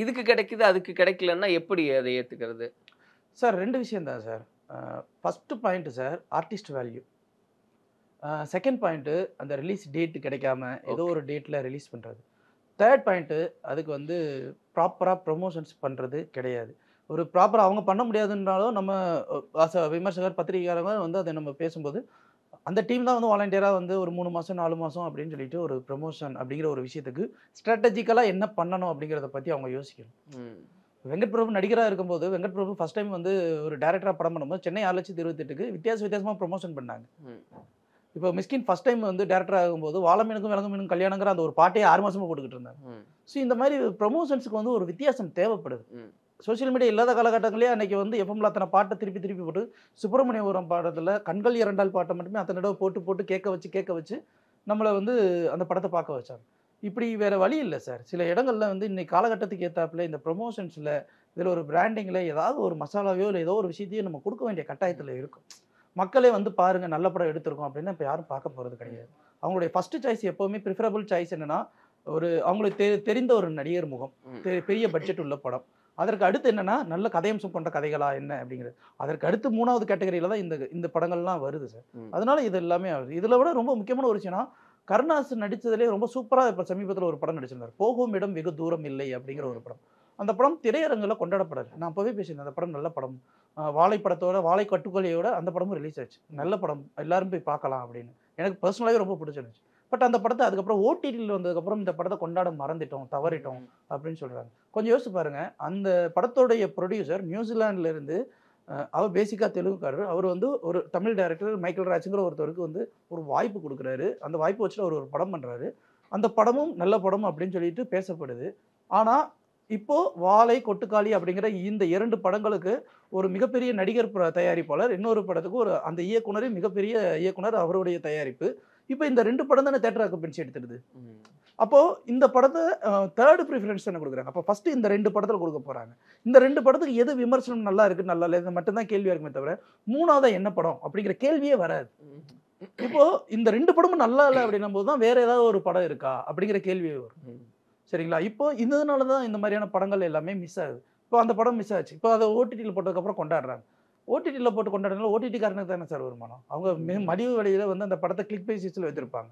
இதுக்கு கிடைக்குது, அதுக்கு கிடைக்கலன்னா எப்படி அதை ஏத்துக்கிறது சார்? ரெண்டு விஷயம் தான் sir. First point sir, artist value. Second point அந்த ரிலீஸ் டேட் கிடைக்காம ஏதோ ஒரு டேட்டில் ரிலீஸ் பண்ணுறது. தேர்ட் பாயிண்ட்டு அதுக்கு வந்து ப்ராப்பராக ப்ரொமோஷன்ஸ் பண்ணுறது கிடையாது. ஒரு ப்ராப்பராக அவங்க பண்ண முடியாதுன்னாலும் நம்ம விமர்சகர் பத்திரிகையாளங்க வந்து அதை நம்ம பேசும்போது அந்த டீம் தான் வந்து வாலண்டியராக வந்து ஒரு 3 மாதம் 4 மாதம் அப்படின்னு சொல்லிட்டு ஒரு ப்ரொமோஷன் அப்படிங்கிற ஒரு விஷயத்துக்கு ஸ்ட்ராட்டஜிக்கலாக என்ன பண்ணணும் அப்படிங்கிறத பற்றி அவங்க யோசிக்கணும். வெங்கட் பிரபு நடிகராக இருக்கும்போது வெங்கட் பிரபு ஃபர்ஸ்ட் டைம் வந்து ஒரு டேரக்டராக படம் பண்ணும்போது சென்னை 6,28,000க்கு வித்தியாசமாக ப்ரொமோஷன் பண்ணாங்க. இப்போ மிஸ்கின் ஃபர்ஸ்ட் டைம் வந்து டேரக்டர் ஆகும்போது வாழமீனுக்கும் விலங்குமீனுக்கும் கல்யாணங்கிற அந்த ஒரு பாட்டையே 6 மாசமா போட்டுக்கிட்டு இருந்தாங்க. ஸோ இந்த மாதிரி ப்ரொமோஷன்ஸுக்கு வந்து ஒரு வித்தியாசம் தேவைப்படுது. சோஷியல் மீடியா இல்லாத காலகட்டங்களே அன்றைக்கி வந்து எஃப்எம்ல அத்தனை பாட்டை திருப்பி போட்டு சுப்பிரமணியபுரம் பாடத்தில் கண்கள் இரண்டால் பாட்டை மட்டுமே அத்தனை தடவை போட்டு கேட்க வச்சு நம்மளை வந்து அந்த படத்தை பார்க்க வச்சாங்க. இப்படி வேறு வழி இல்லை சார். சில இடங்களில் வந்து இன்னைக்கு காலகட்டத்துக்கு ஏற்றாப்புல இந்த ப்ரொமோஷன்ஸில் இதில் ஒரு பிராண்டிங்கில் ஏதாவது ஒரு மசாலாவையோ இல்லை ஏதோ ஒரு விஷயத்தையும் நம்ம கொடுக்க வேண்டிய கட்டாயத்தில் இருக்கும். மக்களே வந்து பாருங்கள் நல்ல படம் எடுத்திருக்கோம் அப்படின்னா இப்போ யாரும் பார்க்க போகிறது கிடையாது. அவங்களுடைய ஃபஸ்ட்டு சாய்ஸ் எப்போவுமே ப்ரிஃபரபிள் சாய்ஸ் என்னென்னா அவங்களுக்கு தெரிந்த ஒரு நடிகர் முகம், பெரிய பட்ஜெட் உள்ள படம். அதற்கு அடுத்து என்னென்னா நல்ல கதையம்சம் கொண்ட கதைகளா என்ன அப்படிங்கிறது. அதற்கு அடுத்து 3வது கேட்டகரியில் தான் இந்த படங்கள்லாம் வருது சார். அதனால இது எல்லாமே ஆகுது. இதில் விட ரொம்ப முக்கியமான ஒரு விஷயம்னா கருணாஸ் நடித்ததுலேயே ரொம்ப சூப்பராக இப்போ சமீபத்தில் ஒரு படம் நடிச்சிருந்தார். போகும் இடம் வெகு தூரம் இல்லை அப்படிங்கிற ஒரு படம். அந்த படம் திரையரங்கில் கொண்டாடப்படாது. நான் அப்போவே பேசியிருந்தேன் அந்த படம் நல்ல படம். வாழை படத்தோட வாழை கட்டுக்கொலையோட அந்த படமும் ரிலீஸ் ஆச்சு. நல்ல படம், எல்லாரும் போய் பார்க்கலாம் அப்படின்னு எனக்கு பர்சனலாகவே ரொம்ப பிடிச்சிருந்துச்சு. பட் அந்த படத்தை அதுக்கப்புறம் ஓடிடியில் வந்ததுக்கப்புறம் இந்த படத்தை கொண்டாட மறந்துட்டோம், தவறிட்டோம் அப்படின்னு சொல்கிறாங்க. கொஞ்சம் யோசிச்சு பாருங்கள். அந்த படத்தோடைய ப்ரொடியூசர் நியூசிலாண்டிலேருந்து, அவர் பேசிக்காக தெலுங்குக்காரர். அவர் வந்து ஒரு தமிழ் டைரக்டர் மைக்கேல் ராஜ்ங்கிற ஒருத்தருக்கு வந்து ஒரு வாய்ப்பு கொடுக்குறாரு. அந்த வாய்ப்பு வச்சுட்டு அவர் ஒரு படம் பண்ணுறாரு. அந்த படமும் நல்ல படம் அப்படின்னு சொல்லிட்டு பேசப்படுது. ஆனால் இப்போது வாழை கொட்டுக்காளி அப்படிங்கிற இந்த 2 படங்களுக்கு ஒரு மிகப்பெரிய நடிகர் தயாரிப்பாளர், இன்னொரு படத்துக்கு ஒரு அந்த இயக்குனரே மிகப்பெரிய இயக்குனர், அவருடைய தயாரிப்பு. இப்போ இந்த 2 படம் தானே தேட்டர் ஆக்குபென்சி எடுத்துடுது. அப்போது இந்த படத்தை தேர்டு ப்ரிஃபரன்ஸ் தானே கொடுக்குறாங்க. அப்போ ஃபஸ்ட்டு இந்த 2 படத்தில் கொடுக்க போகிறாங்க. இந்த 2 படத்துக்கு எது விமர்சனம் நல்லா இருக்குது நல்லா இல்லை இது மட்டும்தான் கேள்வியாக இருக்குமே தவிர 3வது என்ன படம் அப்படிங்கிற கேள்வியே வராது. இப்போது இந்த 2 படமும் நல்லா இல்லை அப்படின்னும் போது தான் வேறு ஏதாவது ஒரு படம் இருக்கா அப்படிங்கிற கேள்வியே வரும். சரிங்களா? இப்போ இதனால தான் இந்த மாதிரியான படங்கள் எல்லாமே மிஸ் ஆகுது. இப்போ அந்த படம் மிஸ் ஆச்சு. இப்போ அதை ஓடிடியில் போட்டதுக்கப்புறம் கொண்டாடுறாங்க. ஓடிடியில் போட்டு கொண்டாடுறதுனால ஓடிடிக்காரனுக்கு தானே சார் வருமானம். அவங்க மலிவு விலையில் வந்து அந்த படத்தை கிளிக் பேசிஸில் வச்சுருப்பாங்க.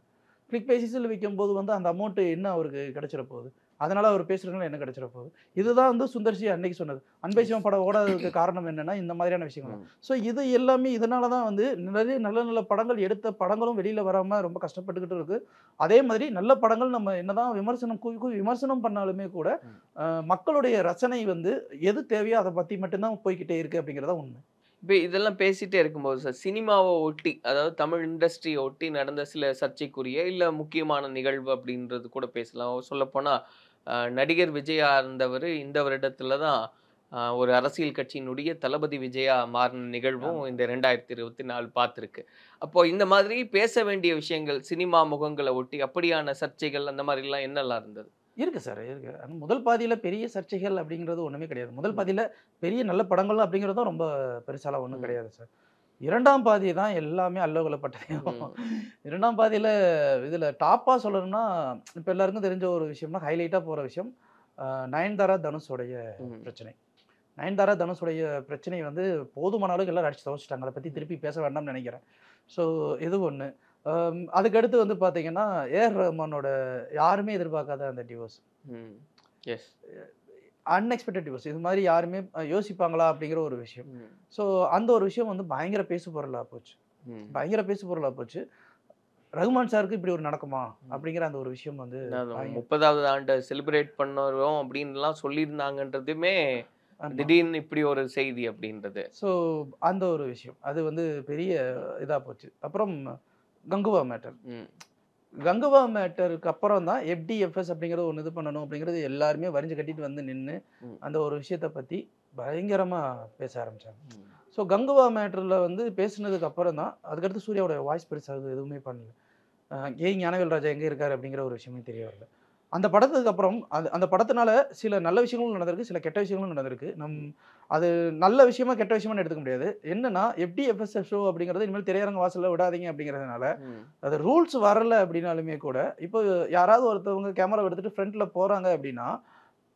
கிளிக் பேசிஸில் விற்கும்போது வந்து அந்த அமௌண்ட்டு என்ன அவருக்கு கிடைச்சிட போகுது, அதனால் அவர் பேசுகிறதுனால என்ன கிடைச்சிட போகுது. இதுதான் வந்து சுந்தர்சி அன்னைக்கு சொன்னது. அன்பே சிவம் படம் ஓடாததுக்கு காரணம் என்னென்னா இந்த மாதிரியான விஷயங்கள். ஸோ இது எல்லாமே இதனால தான் வந்து நிறைய நல்ல படங்கள் எடுத்த படங்களும் வெளியில் வராமல் ரொம்ப கஷ்டப்பட்டுக்கிட்டு இருக்குது. அதே மாதிரி நல்ல படங்கள் நம்ம என்னதான் விமர்சனம் பண்ணாலுமே கூட மக்களுடைய ரசனை வந்து எது தேவையோ அதை பற்றி மட்டும்தான் போய்கிட்டே இருக்குது அப்படிங்கிறதா உண்மை. இப்போ இதெல்லாம் பேசிகிட்டே இருக்கும்போது சார், சினிமாவை ஒட்டி அதாவது தமிழ் இண்டஸ்ட்ரியை ஒட்டி நடந்த சில சர்ச்சைக்குரிய இல்லை முக்கியமான நிகழ்வு அப்படின்றது கூட பேசலாம். சொல்லப்போனால் நடிகர் விஜயா இருந்தவர் இந்த வருடத்தில் தான் ஒரு அரசியல் கட்சியினுடைய தளபதி விஜயா மாறின நிகழ்வும் இந்த 2024 பார்த்துருக்கு. அப்போது இந்த மாதிரி பேச வேண்டிய விஷயங்கள் சினிமா முகங்களை ஒட்டி அப்படியான சர்ச்சைகள் அந்த மாதிரிலாம் என்னெல்லாம் இருந்தது? இருக்குது சார், இருக்குது. முதல் பாதியில் பெரிய சர்ச்சைகள் அப்படிங்கிறது ஒன்றுமே கிடையாது. முதல் பாதியில் பெரிய நல்ல படங்கள் அப்படிங்கிறதும் ரொம்ப பெருசாலாம் ஒன்றும் கிடையாது சார். 2ஆம் பாதி தான் எல்லாமே அல்லோகலப்பட்டதையும். 2ஆம் பாதியில் இதில் டாப்பாக சொல்லணும்னா இப்போ எல்லாருக்கும் தெரிஞ்ச ஒரு விஷயம்னா ஹைலைட்டாக போகிற விஷயம் நயன்தாரா தனுஷோடைய பிரச்சனை. நயன்தாரா தனுஷோடைய பிரச்சனை வந்து போதுமான அளவுக்கு எல்லோரும் அடிச்சு துவச்சிட்டாங்க. அதை பற்றி திருப்பி பேச வேண்டாம்னு நினைக்கிறேன். ஸோ இது ஒன்று. அதுக்கடுத்து வந்து பார்த்தீங்கன்னா ஏஆர் ரஹ்மானோட யாருமே எதிர்பார்க்காத அந்த டிவோர்ஸ், அன்எக்ஸ்பெக்டட் டிவோர்ஸ். இது மாதிரி யாருமே யோசிப்பாங்களா அப்படிங்கிற ஒரு விஷயம். ஸோ அந்த ஒரு விஷயம் வந்து பயங்கர பேசு பொருளாக போச்சு. ரகுமான் சாருக்கு இப்படி ஒரு நடக்குமா அப்படிங்கிற அந்த ஒரு விஷயம் வந்து 30வது ஆண்டு செலிப்ரேட் பண்ணுறோம் அப்படின்லாம் சொல்லியிருந்தாங்கன்றதுமே திடீர்னு இப்படி ஒரு செய்தி அப்படின்றது. ஸோ அந்த ஒரு விஷயம் அது வந்து பெரிய இதாக போச்சு. அப்புறம் கங்குவா மேட்டர். கங்குவா மேட்டருக்கு அப்புறம் தான் FDFS அப்படிங்கிறது ஒன்று இது பண்ணணும் அப்படிங்கிறது எல்லாருமே வரிஞ்சு கட்டிட்டு வந்து நின்று அந்த ஒரு விஷயத்தை பற்றி பயங்கரமாக பேச ஆரம்பித்தாங்க. ஸோ கங்குவா மேட்டரில் வந்து பேசுனதுக்கு அப்புறம் தான் அதுக்கடுத்து சூர்யாவோட வாய்ஸ் பெருசாக எதுவுமே பண்ணல. ஞானவேல் ராஜா எங்கே இருக்கார் அப்படிங்கிற ஒரு விஷயமே தெரிய வரல. அந்த படத்துக்கு அப்புறம் அந்த படத்தினால சில நல்ல விஷயங்களும் நடந்திருக்கு, சில கெட்ட விஷயங்களும் நடந்திருக்கு. அது நல்ல விஷயமா கெட்ட விஷயமா எடுத்துக்க முடியாது. என்னன்னா FDFS ஷோ அப்படிங்கிறது இனிமேல் திரையரங்க வாசலில் விடாதீங்க அப்படிங்கிறதுனால அது ரூல்ஸ் வரல அப்படின்னாலுமே கூட இப்போ யாராவது ஒருத்தவங்க கேமரா எடுத்துட்டு ஃப்ரண்ட்ல போறாங்க அப்படின்னா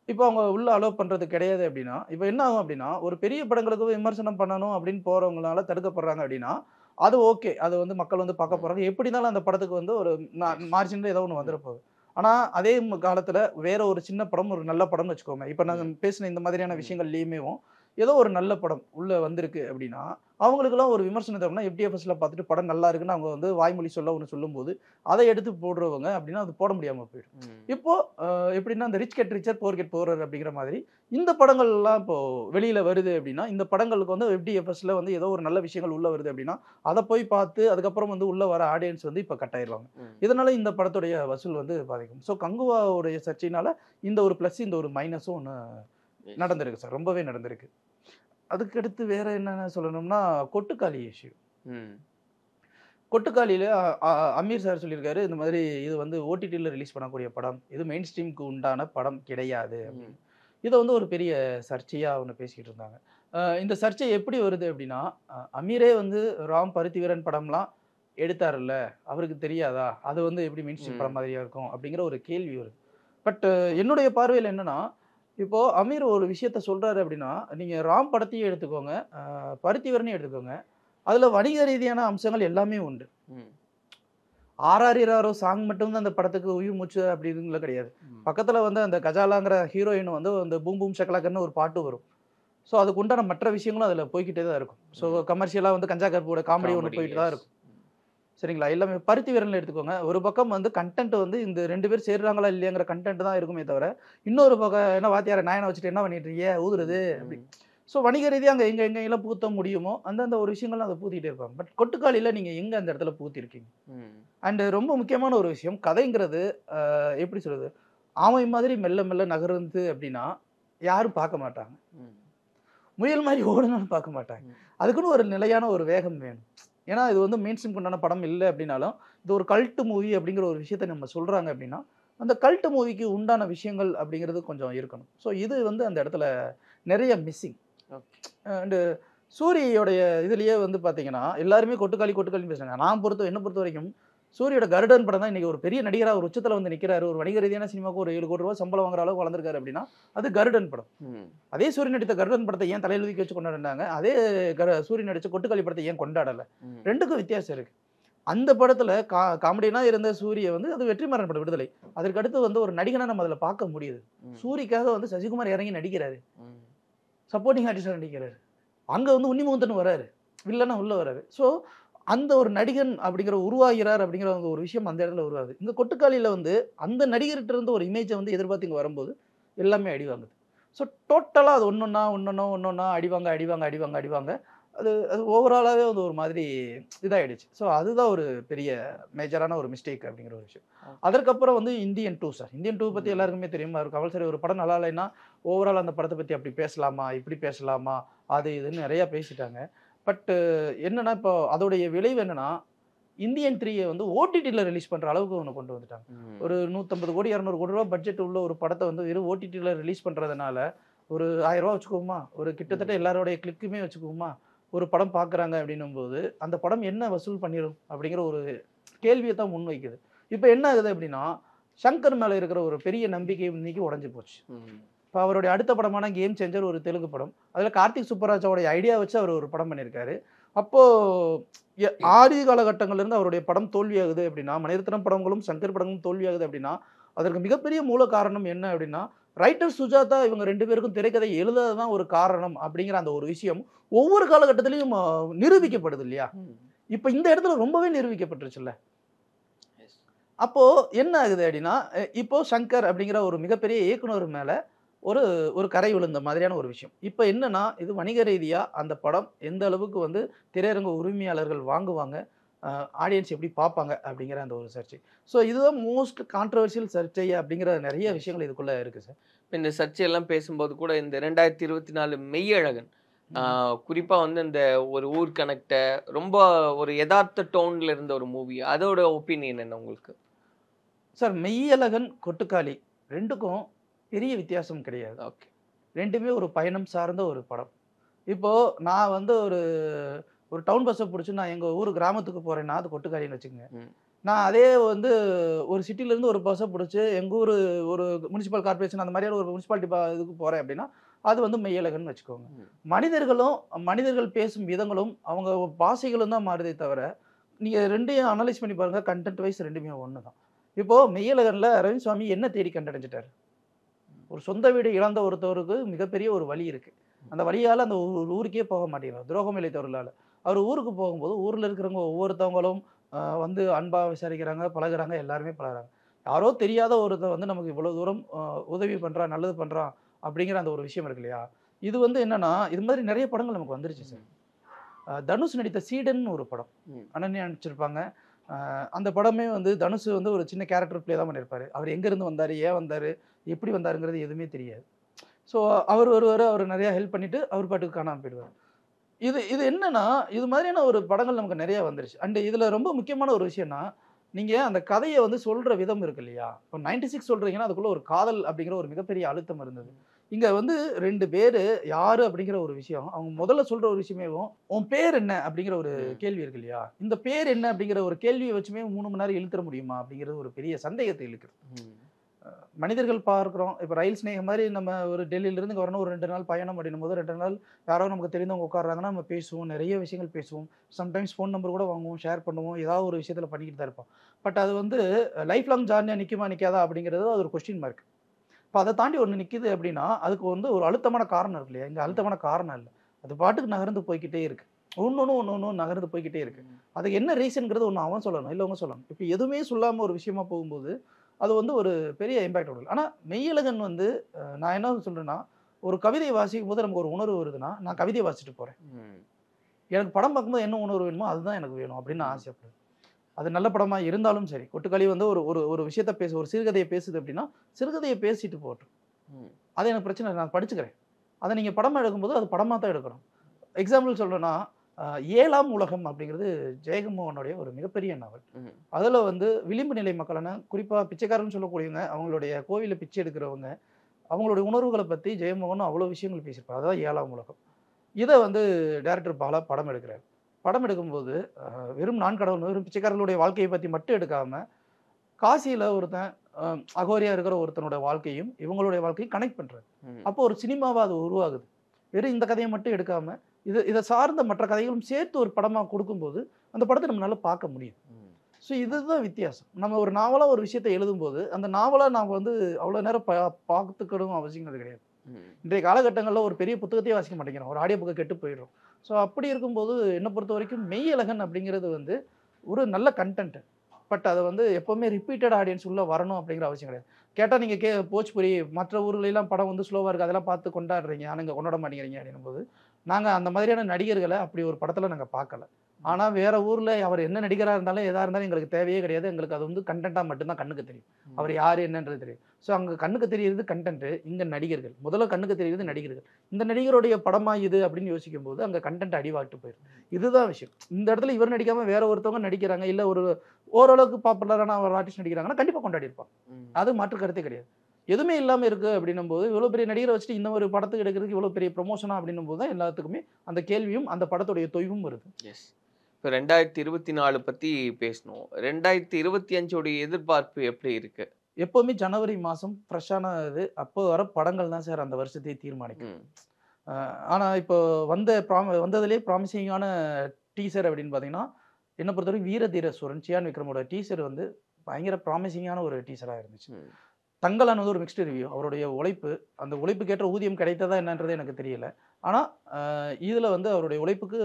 இப்போ அவங்க உள்ள அலோவ் பண்றது கிடையாது அப்படின்னா இப்போ என்ன ஆகும் அப்படின்னா ஒரு பெரிய படங்களுக்கு விமர்சனம் பண்ணணும் அப்படின்னு போறவங்களால தடுக்கப்படுறாங்க அப்படின்னா அது ஓகே, அது வந்து மக்கள் வந்து பார்க்க போறாங்க. எப்படி இருந்தாலும் அந்த படத்துக்கு வந்து ஒரு மார்ஜின்ல ஏதோ ஒன்று வந்துட போகுது. ஆனால் அதே காலத்தில் வேற ஒரு சின்ன படம் ஒரு நல்ல படம்னு வச்சுக்கோங்க. இப்போ நாங்கள் பேசின இந்த மாதிரியான விஷயங்கள்லையுமே ஏதோ ஒரு நல்ல படம் உள்ளே வந்திருக்கு அப்படின்னா அவங்களுக்குலாம் ஒரு விமர்சனம் தரணும்னா FDFSல பார்த்துட்டு படம் நல்லா இருக்குன்னு அவங்க வந்து வாய்மொழி சொல்ல ஒன்று சொல்லும்போது அதை எடுத்து போடுறவங்க அப்படின்னா அது போட முடியாமல் போயிடும். இப்போ எப்படின்னா அந்த rich get richer poor get poorer அப்படிங்கிற மாதிரி இந்த படங்கள்லாம் இப்போ வெளியில் வருது அப்படின்னா இந்த படங்களுக்கு வந்து FDFSல வந்து ஏதோ ஒரு நல்ல விஷயங்கள் உள்ளே வருது அப்படின்னா அதை போய் பார்த்து அதுக்கப்புறம் வந்து உள்ளே வர ஆடியன்ஸ் வந்து இப்போ கட் ஆயிடுவாங்க. இதனால இந்த படத்துடைய வசூல் வந்து பாதிக்கும். ஸோ கங்குவாவுடைய சர்ச்சையினால இந்த ஒரு ப்ளஸ் இந்த ஒரு மைனஸும் ஒன்று நடந்திருக்கு சார், ரொம்பவே நடந்திருக்கு. அதுக்கடுத்து வேற என்னென்ன சொல்லணும்னா கொட்டுக்காளி இஷ்யூ. கொட்டுக்காளியில் அமீர் சார் சொல்லியிருக்காரு இந்த மாதிரி இது வந்து OTTல ரிலீஸ் பண்ணக்கூடிய படம், இது மெயின் ஸ்ட்ரீமுக்கு உண்டான படம் கிடையாது அப்படின்னு. இதை வந்து ஒரு பெரிய சர்ச்சையாக ஒன்று பேசிக்கிட்டு இருந்தாங்க. இந்த சர்ச்சை எப்படி வருது அப்படின்னா அமீரே வந்து ராம் பருத்திவீரன் படம்லாம் எடுத்தார்ல, அவருக்கு தெரியாதா, அது வந்து எப்படி மெயின் ஸ்ட்ரீம் படம் மாதிரியா இருக்கும் அப்படிங்கிற ஒரு கேள்வி வருது. பட் என்னுடைய பார்வையில் என்னன்னா இப்போ அமீர் ஒரு விஷயத்த சொல்றாரு அப்படின்னா நீங்க ராம் படத்தையும் எடுத்துக்கோங்க, பருத்திவரனையும் எடுத்துக்கோங்க, அதுல வணிக ரீதியான அம்சங்கள் எல்லாமே உண்டு. RRR சாங் மட்டும் தான் அந்த படத்துக்கு உயிர் மூச்சு அப்படிங்கிற கிடையாது. பக்கத்துல வந்து அந்த கஜாலாங்கிற ஹீரோயின் வந்து அந்த பூம் பூம் சக்கலாக்கர்னு ஒரு பாட்டு வரும். ஸோ அதுக்கு உண்டான மற்ற விஷயங்களும் அதுல போய்கிட்டே தான் இருக்கும். ஸோ கமர்ஷியலா வந்து கஞ்சா கருப்போட காமெடி ஒன்று போயிட்டு தான் இருக்கும். சரிங்களா? எல்லாமே பருத்திவீரனில் எடுத்துக்கோங்க. ஒரு பக்கம் வந்து கண்டென்ட் வந்து இந்த 2 பேர் சேர்றாங்களா இல்லையாங்கிற கண்டென்ட் தான் இருக்குமே தவிர இன்னொரு பக்கம் என்ன வாத்தியார நாயனை வச்சுட்டு என்ன பண்ணிட்டு இருக்கீங்க ஊதுறது அப்படி. ஸோ வணிக ரீதியாக அங்கே எங்கெங்கெல்லாம் பூத்த முடியுமோ அந்தந்த ஒரு விஷயங்கள்லாம் அதை பூத்திட்டே இருப்பாங்க. பட் கொட்டுக்காளியில் நீங்கள் எங்கே அந்த இடத்துல பூத்திருக்கீங்க? அண்டு ரொம்ப முக்கியமான ஒரு விஷயம், கதைங்கிறது எப்படி சொல்றது, ஆமை மாதிரி மெல்ல மெல்ல நகர்ந்து அப்படின்னா யாரும் பார்க்க மாட்டாங்க. முயல் மாதிரி ஓடணும்னு பார்க்க மாட்டாங்க. அதுக்குன்னு ஒரு நிலையான ஒரு வேகம் வேணும். ஏன்னா இது வந்து மெயின் ஸ்ட்ரீம் கொண்டான படம் இல்லை அப்படின்னாலும் இது ஒரு கல்ட் மூவி அப்படிங்கிற ஒரு விஷயத்தை நம்ம சொல்கிறாங்க அப்படின்னா அந்த கல்ட் மூவிக்கு உண்டான விஷயங்கள் அப்படிங்கிறது கொஞ்சம் இருக்கணும். ஸோ இது வந்து அந்த இடத்துல நிறைய மிஸ்ஸிங். அண்டு சூரியோடைய இதுலேயே வந்து பார்த்தீங்கன்னா எல்லாருமே கொட்டுக்காளின்னு பேசுகிறாங்க. என்னை பொறுத்த வரைக்கும் சூரியோட கருடன் படம் தான் இன்றைக்கி ஒரு பெரிய நடிகராக ஒரு உச்சத்தில் வந்து நிற்கிறாரு. ஒரு வணிக ரீதியான சினிமாவுக்கு ஒரு 7 கோடி ரூபா சம்பளம் வாங்குற அளவுக்கு வளர்ந்துருக்காரு அப்படின்னா அது கருடன் படம். அதே சூரியன் நடித்த கருடன் படத்தை ஏன் தலையில் தூக்கி வச்சு கொண்டாடினாங்க, அதே சூரியன் நடித்த கொட்டுக்காளி படத்தை ஏன் கொண்டாடலை? ரெண்டுக்கும் வித்தியாசம் இருக்குது. அந்த படத்தில் காமெடினா இருந்த சூரிய வந்து அது வெற்றிமாறன் படம் விடுதலை. அதற்கு அடுத்து வந்து ஒரு நடிகனாக நம்ம அதில் பார்க்க முடியுது. சூரிக்காக வந்து சசிகுமார் இறங்கி நடிக்கிறாரு, சப்போர்ட்டிங் ஆர்டிஸ்டாக நடிக்கிறாரு. அங்கே வந்து உன்னிமுகந்தன் வராரு, வில்லனா உள்ள வராரு. ஸோ அந்த ஒரு நடிகன் அப்படிங்கிற உருவாகிறார் அப்படிங்கிற ஒரு விஷயம் அந்த இடத்துல உருவாகுது. இந்த கொட்டுக்காளியில் வந்து அந்த நடிகர்கிட்ட இருந்து ஒரு இமேஜை வந்து எதிர்பார்த்து இங்கே வரும்போது எல்லாமே அடிவாங்குது. ஸோ டோட்டலாக அது ஒன்றொன்னா அடிவாங்க. அது ஓவராலாகவே வந்து ஒரு மாதிரி இதாகிடுச்சு. ஸோ அதுதான் ஒரு பெரிய மேஜரான ஒரு மிஸ்டேக் அப்படிங்கிற ஒரு விஷயம். அதற்கப்புறம் வந்து இந்தியன் 2 சார். இந்தியன் 2 பற்றி எல்லாருக்குமே தெரியுமா இருக்கும். அவள் சரி ஒரு படம் நல்லா இல்லைன்னா ஓவரால் அந்த படத்தை பற்றி அப்படி பேசலாமா இப்படி பேசலாமா அது இதுன்னு நிறையா பேசிட்டாங்க. பட்டு என்னன்னா இப்போ அதோடைய விளைவு என்னன்னா இந்தியன் 3 வந்து OTTல ரிலீஸ் பண்ணுற அளவுக்கு ஒன்று கொண்டு வந்துட்டாங்க. ஒரு 150 கோடி 200 கோடி ரூபா பட்ஜெட் உள்ள ஒரு படத்தை வந்து வெறும் OTTல ரிலீஸ் பண்ணுறதுனால ஒரு 1000 ரூபா வச்சுக்குவோமா, ஒரு கிட்டத்தட்ட எல்லாரோடைய கிளிக்குமே வச்சுக்குவோமா, ஒரு படம் பார்க்குறாங்க அப்படின்னும் போது அந்த படம் என்ன வசூல் பண்ணிடும் அப்படிங்கிற ஒரு கேள்வியை தான் முன்வைக்குது. இப்போ என்ன ஆகுது அப்படின்னா சங்கர் மேலே இருக்கிற ஒரு பெரிய நம்பிக்கை இன்னைக்கு உடஞ்சி போச்சு. இப்போ அவருடைய அடுத்த படமான கேம் சேஞ்சர் ஒரு தெலுங்கு படம், அதில் கார்த்திக் சுப்பராஜோடைய ஐடியா வச்சு அவர் ஒரு படம் பண்ணியிருக்காரு. அப்போது ஆதி காலகட்டங்கள்லேருந்து அவருடைய படம் தோல்வியாகுது அப்படின்னா, மணிரத்னம் படங்களும் சங்கர் படங்களும் தோல்வியாகுது அப்படின்னா அதற்கு மிகப்பெரிய மூல காரணம் என்ன அப்படின்னா ரைட்டர் சுஜாதா இவங்க 2 பேருக்கும் திரைக்கதை எழுதாதான் ஒரு காரணம் அப்படிங்கிற அந்த ஒரு விஷயம் ஒவ்வொரு காலகட்டத்திலையும் நிரூபிக்கப்படுது இல்லையா? இப்போ இந்த இடத்துல ரொம்பவே நிரூபிக்கப்பட்டுருச்சுல்ல. அப்போ என்ன ஆகுது அப்படின்னா இப்போ சங்கர் அப்படிங்கிற ஒரு மிகப்பெரிய இயக்குனர் மேலே ஒரு கரை விழுந்த மாதிரியான ஒரு விஷயம். இப்போ என்னன்னா இது வணிக ரீதியாக அந்த படம் எந்த அளவுக்கு வந்து திரையரங்க உரிமையாளர்கள் வாங்குவாங்க, ஆடியன்ஸ் எப்படி பார்ப்பாங்க அப்படிங்கிற அந்த ஒரு சர்ச்சை. ஸோ இதுதான் மோஸ்ட் கான்ட்ரவர்ஷியல் சர்ச்சை அப்படிங்கிற நிறைய விஷயங்கள் இதுக்குள்ளே இருக்குது சார். இந்த சர்ச்சையெல்லாம் பேசும்போது கூட இந்த 2024 மெய்யழகன் குறிப்பாக வந்து இந்த ஒரு ஊர் கனெக்டை ரொம்ப ஒரு யதார்த்த டோனில் இருந்த ஒரு மூவி, அதோட ஒப்பீனியன் என்ன உங்களுக்கு? சார், மெய்யழகன் கொட்டுக்காளி ரெண்டுக்கும் பெரிய வித்தியாசம் கிடையாது. ஓகே, ரெண்டுமே ஒரு பயணம் சார்ந்த ஒரு படம். இப்போது நான் வந்து ஒரு டவுன் பஸ்ஸை பிடிச்சி நான் எங்கள் ஊர் கிராமத்துக்கு போகிறேன்னா அது கொட்டுக்காளின்னு வச்சுக்கோங்க. நான் அதே வந்து ஒரு சிட்டிலேருந்து ஒரு பஸ்ஸை பிடிச்சி எங்கள் ஊர் ஒரு முனிசிபல் கார்பரேஷன் அந்த மாதிரியான ஒரு முனிசிபாலிட்டி இதுக்கு போகிறேன் அப்படின்னா அது வந்து மெய்யழகன் வச்சுக்கோங்க. மனிதர்கள் பேசும் விதங்களும் அவங்க பாஷைகளும் தான் மாறுதே தவிர நீங்கள் ரெண்டையும் அனலைஸ் பண்ணி பாருங்கள், கண்டென்ட் வைஸ் ரெண்டுமே ஒன்று தான். இப்போது மெய்யழகனில் அரவிந்த் சுவாமி என்ன தேடி கண்டடைஞ்சிட்டார்? ஒரு சொந்த வீடு இழந்த ஒருத்தவருக்கு மிகப்பெரிய ஒரு வழி இருக்குது. அந்த வழியால் அந்த ஊருக்கே போக மாட்டேங்கிறார், துரோகம் இழைத்தவர்களால். அவர் ஊருக்கு போகும்போது ஊரில் இருக்கிறவங்க ஒவ்வொருத்தவங்களும் வந்து அன்பாக விசாரிக்கிறாங்க, பழகுறாங்க, எல்லாருமே பழகுறாங்க. யாரோ தெரியாத ஒருத்தர் வந்து நமக்கு இவ்வளோ தூரம் உதவி பண்ணுறான், நல்லது பண்ணுறான் அப்படிங்கிற அந்த ஒரு விஷயம் இருக்கு இல்லையா? இது வந்து என்னென்னா, இது மாதிரி நிறைய படங்கள் நமக்கு வந்துருச்சு சார். தனுஷ் நடித்த சீடன் ஒரு படம் அனன்யா நடிச்சிருப்பாங்க. அந்த படமே வந்து தனுஷ் வந்து ஒரு சின்ன கேரக்டர் பிளே தான் பண்ணியிருப்பார். அவர் எங்கேருந்து வந்தார், ஏன் வந்தார், எப்படி வந்தாருங்கிறது எதுவுமே தெரியாது. ஸோ அவர் நிறையா ஹெல்ப் பண்ணிவிட்டு அவர் பாட்டுக்கு காணாமல் போயிடுவார். இது என்னன்னா, இது மாதிரியான ஒரு படங்கள் நமக்கு நிறையா வந்துருச்சு. அண்ட் இதில் ரொம்ப முக்கியமான ஒரு விஷயம்னா, நீங்கள் அந்த கதையை வந்து சொல்கிற விதம் இருக்கு இல்லையா? இப்போ 96 சொல்கிறீங்கன்னா அதுக்குள்ளே ஒரு காதல் அப்படிங்கிற ஒரு மிகப்பெரிய அழுத்தம் இருந்தது. இங்கே வந்து 2 பேர் யார் அப்படிங்கிற ஒரு விஷயம், அவங்க முதல்ல சொல்கிற ஒரு விஷயமேவும் உன் பேர் என்ன அப்படிங்கிற ஒரு கேள்வி இருக்கு இல்லையா? இந்த பேர் என்ன அப்படிங்கிற ஒரு கேள்வியை வச்சுமே 3 மணி நேரம் இழுத்துற முடியுமா அப்படிங்கிறது ஒரு பெரிய சந்தேகத்தை இழுக்குது. மனிதர்கள் பார்க்குறோம். இப்போ ரயில் ஸ்நேகம் மாதிரி நம்ம ஒரு டெல்லியிலேருந்து இங்கே வரணும், ஒரு 2 நாள் பயணம் அப்படின்னும் போது 2 நாள் யாரோ நமக்கு தெரிந்தவங்க உட்காடுறாங்கன்னா நம்ம பேசுவோம், நிறைய விஷயங்கள் பேசுவோம், சம்டைம்ஸ் ஃபோன் நம்பர் கூட வாங்குவோம், ஷேர் பண்ணுவோம், ஏதாவது ஒரு விஷயத்தில் பண்ணிக்கிட்டு தான் இருப்போம். பட் அது வந்து லைஃப் லாங் ஜார்னியாக நிற்குமா நிற்காதா அப்படிங்கிறது அது ஒரு கொஸ்டின் மார்க். இப்போ அதை தாண்டி ஒன்று நிற்கிது அப்படின்னா அதுக்கு வந்து ஒரு அழுத்தமான காரணம் இருக்கு இல்லையா? இங்கே அழுத்தமான காரணம் இல்லை, அது பாட்டுக்கு நகர்ந்து போய்கிட்டே இருக்குது. ஒன்று நகர்ந்து போய்கிட்டே இருக்குது. அதுக்கு என்ன ரீசன்கிறது ஒன்று அவன் சொல்லணும், இல்லை அவங்க சொல்லணும். இப்போ எதுவுமே சொல்லாமல் ஒரு விஷயமா போகும்போது அது வந்து ஒரு பெரிய இம்பேக்ட் கொடுக்கல. ஆனால் மெய்யழகன் வந்து நான் என்ன சொல்கிறேன்னா, ஒரு கவிதையை வாசிக்கும் போது நமக்கு ஒரு உணர்வு வருதுன்னா நான் கவிதையை வாசிச்சுட்டு போகிறேன். எனக்கு படம் பார்க்கும்போது என்ன உணர்வு வேணுமோ அதுதான் எனக்கு வேணும் அப்படின்னு நான் ஆசைப்படுறேன். அது நல்ல படமாக இருந்தாலும் சரி. கொட்டுக்காளி வந்து ஒரு விஷயத்தை ஒரு சிறுகதையை பேசுது அப்படின்னா சிறுகதையை பேசிட்டு போட்டோம், அது எனக்கு பிரச்சனை இல்லை, நான் படிச்சுக்கிறேன். அதை நீங்கள் படமாக எடுக்கும்போது அது படமாக தான் எடுக்கணும். எக்ஸாம்பிள் சொல்கிறேன்னா, 7ஆம் உலகம் அப்படிங்கிறது ஜெயகமோகனுடைய ஒரு மிகப்பெரிய நாவல். அதில் வந்து விளிம்பு நிலை மக்களான குறிப்பாக பிச்சைக்காரன்னு சொல்லக்கூடியவங்க, அவங்களுடைய கோவிலில் பிச்சை எடுக்கிறவங்க, அவங்களுடைய உணர்வுகளை பற்றி ஜெயமோகனும் அவ்வளோ விஷயங்கள் பேசியிருப்பார். அதான் 7ஆம் உலகம். இதை வந்து டைரக்டர் பாலா படம் எடுக்கிறார். படம் எடுக்கும்போது வெறும் 4 கடவுள் வெறும் பிச்சைக்காரர்களுடைய வாழ்க்கையை பற்றி மட்டும் எடுக்காமல் காசியில் ஒருத்தன் அகோரியா இருக்கிற ஒருத்தனோட வாழ்க்கையும் இவங்களுடைய வாழ்க்கையும் கனெக்ட் பண்ணுறாரு. அப்போ ஒரு சினிமாவாக அது உருவாகுது. வெறும் இந்த கதையை மட்டும் எடுக்காமல் இதை சார்ந்த மற்ற கதைகளும் சேர்த்து ஒரு படமாக கொடுக்கும்போது அந்த படத்தை நம்மளால பார்க்க முடியும். ஸோ இதுதான் வித்தியாசம். நம்ம ஒரு நாவலாக ஒரு விஷயத்தை எழுதும்போது அந்த நாவலாக நாம் வந்து அவ்வளோ நேரம் பார்த்துக்கணும் அவசியங்கிறது கிடையாது. இன்றைய காலகட்டங்களில் ஒரு பெரிய புத்தகத்தையே வாசிக்க மாட்டேங்கிறோம், ஒரு ஆடியோ புக்கை கெட்டு போயிடுறோம். ஸோ அப்படி இருக்கும்போது என்னை பொறுத்த வரைக்கும் மெய்யழகன் அப்படிங்கிறது வந்து ஒரு நல்ல கண்டென்ட். பட் அதை வந்து எப்போவுமே ரிப்பீட்டட் ஆடியன்ஸ் உள்ளே வரணும் அப்படிங்கிற அவசியம் கிடையாது. கேட்டால் நீங்கள் போஜ்புரி மற்ற ஊர்லாம் படம் வந்து ஸ்லோவாக இருக்குது, அதெல்லாம் பார்த்து கொண்டாடுறீங்க, ஆனால் இங்கே கொண்டாட மாட்டேங்கிறீங்க அப்படின்னும் போது நாங்கள் அந்த மாதிரியான நடிகர்களை அப்படி ஒரு படத்தில் நாங்கள் பார்க்கல. ஆனால் வேறு ஊரில் அவர் என்ன நடிகராக இருந்தாலும் எதாக இருந்தாலும் எங்களுக்கு தேவையே கிடையாது. எங்களுக்கு அது வந்து கண்டென்ட்டாக மட்டும்தான் கண்ணுக்கு தெரியும், அவர் யார் என்னன்றது தெரியும். ஸோ அங்கே கண்ணுக்கு தெரியுது கண்டென்ட்டு, இங்கே நடிகர்கள். முதல்ல கண்ணுக்கு தெரியுது நடிகர்கள். இந்த நடிகருடைய படமாக இது அப்படின்னு யோசிக்கும் போது அங்கே கண்டென்ட் அடிவாட்டு போயிடும். இதுதான் விஷயம். இந்த இடத்துல இவர் நடிக்காமல் வேற ஒருத்தவங்க நடிக்கிறாங்க, இல்லை ஒரு ஓரளவுக்கு பாப்புலரான ஒரு ஆர்டிஸ்ட் நடிக்கிறாங்கன்னா கண்டிப்பாக கொண்டாடி இருப்பாங்க. அது மாற்று கருத்தே கிடையாது. எதுவுமே இல்லாமல் இருக்குது அப்படின்னும் போது இவ்வளோ பெரிய நடிகரை வச்சுட்டு இந்த ஒரு படத்துக்கு எடுக்கிறதுக்கு இவ்வளோ பெரிய ப்ரொமோஷனாக அப்படின்னும் போது தான் எல்லாத்துக்குமே அந்த கேள்வியும் அந்த படத்துடைய தொய்வும் வருது. எஸ். இப்போ 2024 பற்றி பேசணும். 2025 எதிர்பார்ப்பு எப்படி இருக்கு? எப்போவுமே ஜனவரி மாதம் ஃப்ரெஷ்ஷான இது, அப்போ வர படங்கள் தான் சார் அந்த வருஷத்தையே தீர்மானிக்கும். ஆனால் இப்போ வந்ததுலேயே ப்ராமிசிங்கான டீசர் அப்படின்னு பார்த்தீங்கன்னா என்னை பொறுத்தவரைக்கும் வீர தீர சூரன் சியான் விக்ரமோட டீசர் வந்து பயங்கர ப்ராமிசிங்கான ஒரு டீசராக இருந்துச்சு. தங்கலான் வந்து ஒரு மிக்ஸ்டு ரிவ்யூ. அவருடைய உழைப்பு, அந்த உழைப்புக்கேற்ற ஊதியம் கிடைத்ததா என்னன்றது எனக்கு தெரியல. ஆனால் இதில் வந்து அவருடைய உழைப்புக்கு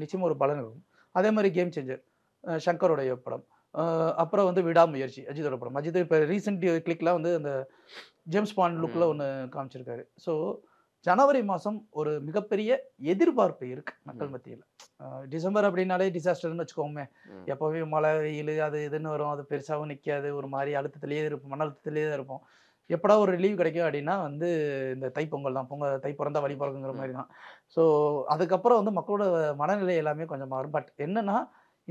நிச்சயமாக ஒரு பலன் இருக்கும். அதே மாதிரி கேம் சேஞ்சர் சங்கருடைய படம், அப்புறம் வந்து விடாமுயற்சி அஜித்தோட படம். அஜித் இப்போ ரீசெண்ட் கிளிக்லாம் வந்து அந்த ஜேம்ஸ் பாண்ட் லுக்கில் ஒன்று காமிச்சிருக்காரு. ஸோ ஜனவரி மாதம் ஒரு மிகப்பெரிய எதிர்பார்ப்பு இருக்குது மக்கள் மத்தியில். டிசம்பர் அப்படின்னாலே டிசாஸ்டர்னு வச்சுக்கோமே. எப்போவே மழை வெயில் அது இதுன்னு வரும். அது பெருசாகவும் நிற்காது. ஒரு மாதிரி அழுத்தத்திலேயே இருப்போம், மன அழுத்தத்திலேயே தான் இருப்போம். எப்படா ஒரு ரிலீவ் கிடைக்கும் அப்படின்னா வந்து இந்த தைப்பொங்கல் தான். தை பிறந்தா வழி பிறக்குங்கிற மாதிரி தான். ஸோ அதுக்கப்புறம் வந்து மக்களோட மனநிலை எல்லாமே கொஞ்சம் மாறும். பட் என்னன்னா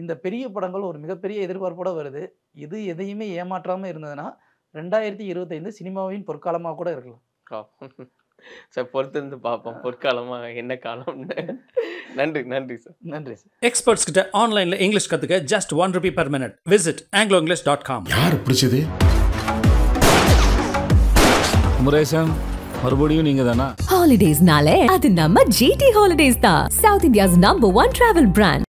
இந்த பெரிய படங்கள் ஒரு மிகப்பெரிய எதிர்பார்ப்போட வருது. இது எதையுமே ஏமாற்றாமல் இருந்ததுன்னா 2025 சினிமாவின் பொற்காலமாக கூட இருக்கலாம். சார் பொறுத்திருந்து பார்ப்போம் பொற்காலமா என்ன காலம்னு. நன்றி சார். நன்றி சார். எக்ஸ்பர்ட்ஸ் கிட்ட ஆன்லைன்ல இங்கிலீஷ் கத்துக்க just ₹1 per minute. Visit angloenglish.com. யார் பிடிச்சது? முரேசன் மறுபடியும் நீங்க தானா? Holidays நாளே அது நம்ம GT Holidays தான். South India's #1 travel brand.